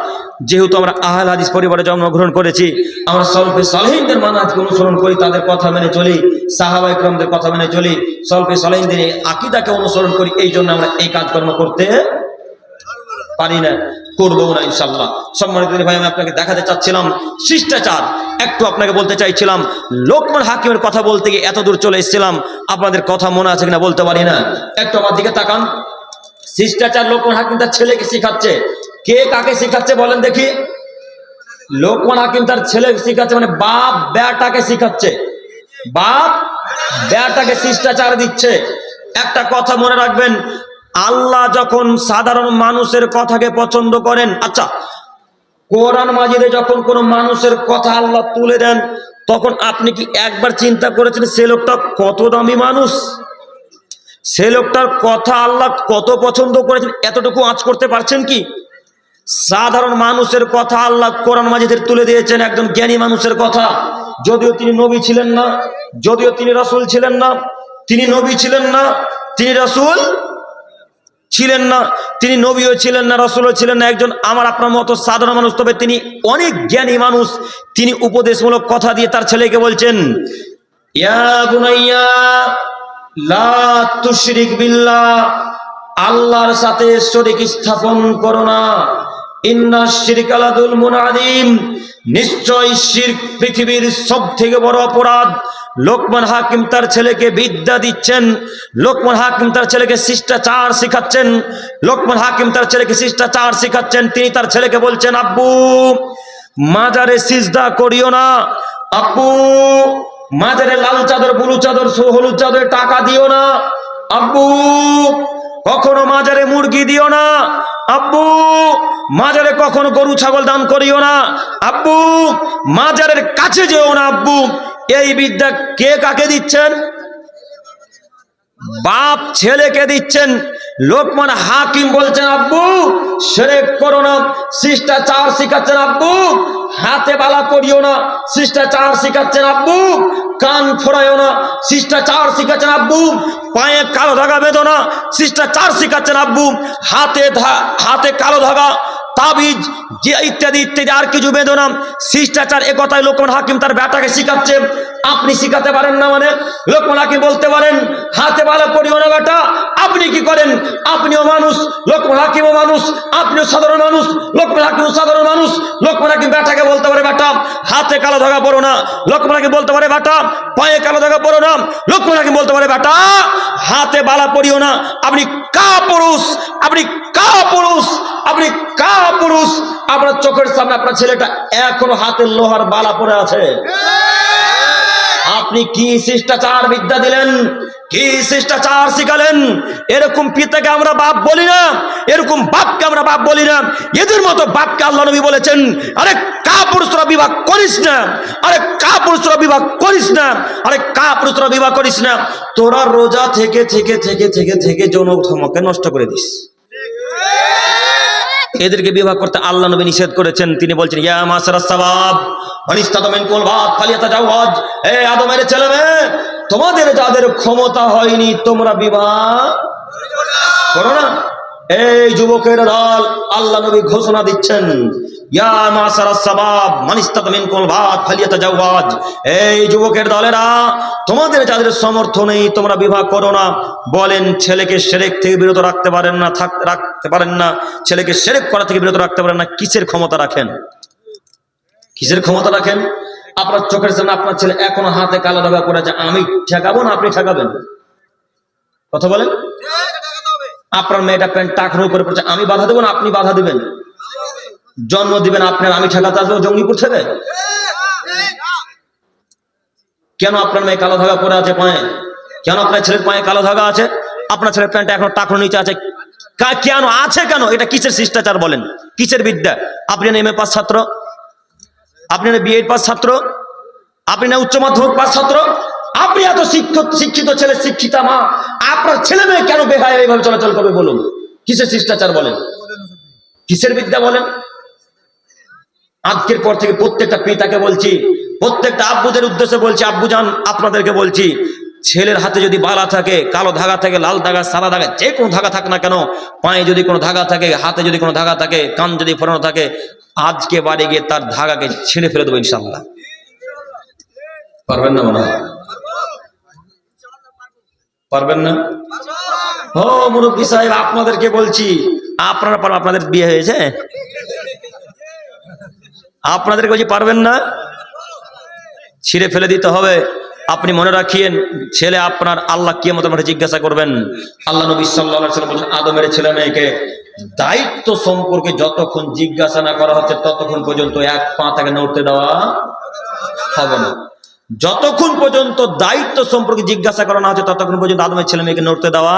যেহেতু আমরা আহলে হাদিস পরিবারে জন্মগ্রহণ করেছি, আমরা সলফে সালেহিনদের মানহাজকে অনুসরণ করি, তাদের কথা মেনে চলি, সাহাবা ইকরামদের কথা মেনে চলি, সলফে সালেহিনদের আকীদাকে অনুসরণ করি, এই জন্য আমরা এই কাজকর্ম করতে পারি না, করবো না ইনশাআল্লাহ। সম্মানিত ভাই, আমি আপনাকে দেখাতে চাচ্ছিলাম শিষ্টাচার, একটু আপনাকে বলতে চাইছিলাম। লোকমান হাকিমের কথা বলতে গিয়ে এত দূর চলে এসেছিলাম, আপনাদের কথা মনে আছে কিনা বলতে পারি না। একটু আমার দিকে তাকান। শিষ্টাচার লোকমান হাকিম তার ছেলেকে শিখাচ্ছে। কে কাকে শিখাচ্ছে বলেন দেখি? লোকমান হাকিম তার ছেলেকে শিখাচ্ছে, মানে বাপ বেটাকে শিখাচ্ছে, বাপ বেটাকে শিষ্টাচার দিচ্ছে। একটা কথা মনে রাখবেন, আল্লাহ যখন সাধারণ মানুষের কথাকে পছন্দ করেন, আচ্ছা কোরআন মাজিদে যখন কোনো মানুষের কথা আল্লাহ তুলে দেন, তখন আপনি কি একবার চিন্তা করেছেন সে লোকটা কত দামি মানুষ, সে লোকটার কথা আল্লাহ কত পছন্দ করেছেন? এতটুকু আঁচ করতে পারছেন কি? সাধারণ মানুষের কথা আল্লাহ কোরআন মাজিদে তুলে দিয়েছেন, একজন জ্ঞানী মানুষের কথা। যদিও তিনি নবী ছিলেন না, যদিও তিনি রাসূল ছিলেন না, তিনি নবী ছিলেন না, তিনি রাসূল ছিলেন না, তিনি নবীও ছিলেন না, রাসূলও ছিলেন না, একজন আমার আপনার মতো সাধারণ মানুষ, তবে তিনি অনেক জ্ঞানী মানুষ। তিনি উপদেশমূলক কথা দিয়ে তার ছেলেকে বলছেন, ইয়া বুনাইয়া লা তুশরিক বিল্লাহ, আল্লাহর সাথে শরীক স্থাপন করো না। ইন্নাশ শিরকা লাযুলমুন আযীম, নিশ্চয় শিরক পৃথিবীর সবথেকে বড় অপরাধ। লোকমান হাকিম তার ছেলেকে বিদ্যা দিচ্ছেন, লোকমান হাকিম তার ছেলেকে শিষ্টাচার শিখাচ্ছেন, লোকমান হাকিম তার ছেলেকে শিষ্টাচার শিখাচ্ছেন। তিনি তার ছেলেকে বলছেন, আব্বু মাজারে সিজদা করিও না, আব্বু মাজারে লাল চাদর ব্লু চাদর হলুদ চাদরে টাকা দিও না, আব্বু কখনো মাজারে মুরগি দিও না, আব্বু মাজারে কখনো গরু ছাগল দান করিও না, আব্বু মাজারের কাছে যেও না, আব্বু। এই বিদ্যা কে কাকে দিচ্ছেন? বাপ ছেলেকে দিচ্ছেন। লোকমান হাকিম বলছেন, আব্বু শিরক করো না, শিষ্টাচার শিখাচ্ছেন। আব্বু হাতে বালা পরিও না, শিষ্টাচার শিখাচ্ছেন। আব্বু কান ফোড়ায়ও না, শিষ্টাচার শিখাচ্ছেন। আব্বু পায়ে কালো ধাগা বেঁধো না, শিষ্টাচার শিখাচ্ছেন। আব্বু হাতে কালো ধাগা, তাবিজ যে ইত্যাদি ইত্যাদি আর কিছু বেঁধো না, শিষ্টাচার। এ কথাই লোকমান হাকিম তার বেটাকে শিখাচ্ছে। আপনি শিখাতে পারেন না মানে? লোকমান হাকিম বলতে পারেন, হাতে বালা পরিও না বেটা। আপনি কি করেন? আপনিও মানুষ, লোকমান হাকিমও মানুষ, আপনিও সাধারণ মানুষ, লোকমান হাকিমও সাধারণ মানুষ। লোকমান হাকিম বেটাকে বলতে পারে, বেটা হাতে কালো ধাগা পরো না। লোকমান হাকিম বলতে পারে, বেটা পায়ে কালো ধাগা পরো না। লোকমান হাকিম বলতে পারে, বেটা হাতে বালা পরিও না। আপনি কা পুরুষ, আপনি কা পুরুষ, আপনি কা পুরুষ? আপনার চোখের সামনে আপনার ছেলেটা এখনো হাতের লোহার বালা পরে আছে। আপনি কি শিষ্টাচার বিদ্যা দিলেন? কি শিষ্টাচার শিখালেন? এরকম পিতাকে আমরা বাপ বলি না, এরকম বাপকে আমরা বাপ বলি না। এদের মতো বাপকে আল্লাহ নবী বলেছেন, আরে কাপুরুষরা বিবাহ করিস না, আরে কাপুরুষরা বিবাহ করিস না, আরে কাপুরুষরা বিবাহ করিস না। তোরা রোজা থেকে থেকে থেকে থেকে থেকে যৌন ক্ষমকে নষ্ট করে দিস। এদেরকে বিবাহ করতে আল্লাহ নবী নিষেধ করেছেন। তিনি বলছেন, ইয়া মাসারাস সাবাব মান ইসতাতা মিনকুল বাত ফালিয়াতাজাওয়াজ, হে আদমের ছেলে মেয়ে, তোমাদের যাদের ক্ষমতা হয়নি তোমরা বিবাহ করো না। এই যুবকের দল, আল্লাহ নবী ঘোষণা দিচ্ছেন, ইয়া মাসারাস সাবাব মান ইসতাতা মিনকুল বাত ফালিয়াতাজাওয়াজ, এই যুবকের দলেরা, তোমাদের যাদের সামর্থ্য নেই তোমরা বিবাহ করো না। বলেন ছেলেকে শিরক থেকে বিরত রাখতে পারেন না, রাখতে পারেন না, ছেলেকে শিরক করা থেকে বিরত রাখতে পারেন না। কিসের ক্ষমতা রাখেন? কিসের ক্ষমতা রাখেন? আপনার চোখের সামনে আপনার ছেলে এখনো হাতে কালো ধাগা পরে আছে, আমি ঠেকাবো না আপনি ঠেকাবেন? কথা বলেন। আপনার মেয়েটা প্যান্ট টাকার উপরে পড়ছে, আমি বাধা দেবো না আপনি বাধা দিবেন? জন্ম দিবেন আপনার, আমি ঠেকাতে আসবো জঙ্গিপুর থেকে? কেন আপনার মেয়ে কালো ধাগা পরে আছে পায়ে? কেন আপনার ছেলের পায়ে কালো ধাগা আছে? আপনার ছেলের প্যান্ট এখন টাকার নিচে আছে, কেন আছে, কেন এটা কিসের শিষ্টাচার বলেন, কিসের বিদ্যা? আপনি না এমএ পাস ছাত্র, আপনি না বিএড পাস ছাত্র, আপনি না উচ্চ মাধ্যমিক পাস ছাত্র, আপনি এত শিক্ষিত ছেলে, শিক্ষিতা মা, আপনার ছেলে মেয়ে কেন বেহায়া এইভাবে চলাচল করবে বলুন? কিসের শিষ্টাচার বলেন, কিসের বিদ্যা বলেন? আজকের পর থেকে প্রত্যেকটা পিতাকে বলছি, প্রত্যেকটা আব্বুদের উদ্দেশ্যে বলছি, আব্বুজান আপনাদেরকে বলছি, ছেলের হাতে যদি বালা থাকে, কালো ধাগা থাকে, লাল ধাগা, সাদা ধাগা, যে কোনো ধাগা থাক না কেন, পায়ে যদি কোনো ধাগা থাকে, হাতে যদি কোনো ধাগা থাকে, কান যদি ফোরানো থাকে, আজকে বাড়ি গিয়ে তার ধাগাকে ছিঁড়ে ফেলে দেবো ইনশাল্লাহ। পারবেন না মনে হয়? পারবেন না? ও মুরব্বী সাহেব, আপনাদেরকে বলছি, আপনারা পারবেন? আপনাদের বিয়ে হয়েছে? আপনাদেরকে বলছি পারবেন না, ছিঁড়ে ফেলে দিতে হবে। আপনি মনে রাখিয়েন, ছেলে আপনার আল্লাহ কিয়ামতের মাঠে জিজ্ঞাসা করবেন। আল্লাহ নবী সাল্লাল্লাহু আলাইহি ওয়াসাল্লাম বলেন, আদমের ছেলে মেয়েকে দায়িত্ব সম্পর্কে যতক্ষণ জিজ্ঞাসা না করা হচ্ছে ততক্ষণ পর্যন্ত এক পা তাকে নড়তে দেওয়া হবে না। যতক্ষণ পর্যন্ত দায়িত্ব সম্পর্কে জিজ্ঞাসা করা না হচ্ছে ততক্ষণ পর্যন্ত আদমের ছেলে মেয়েকে নড়তে দেওয়া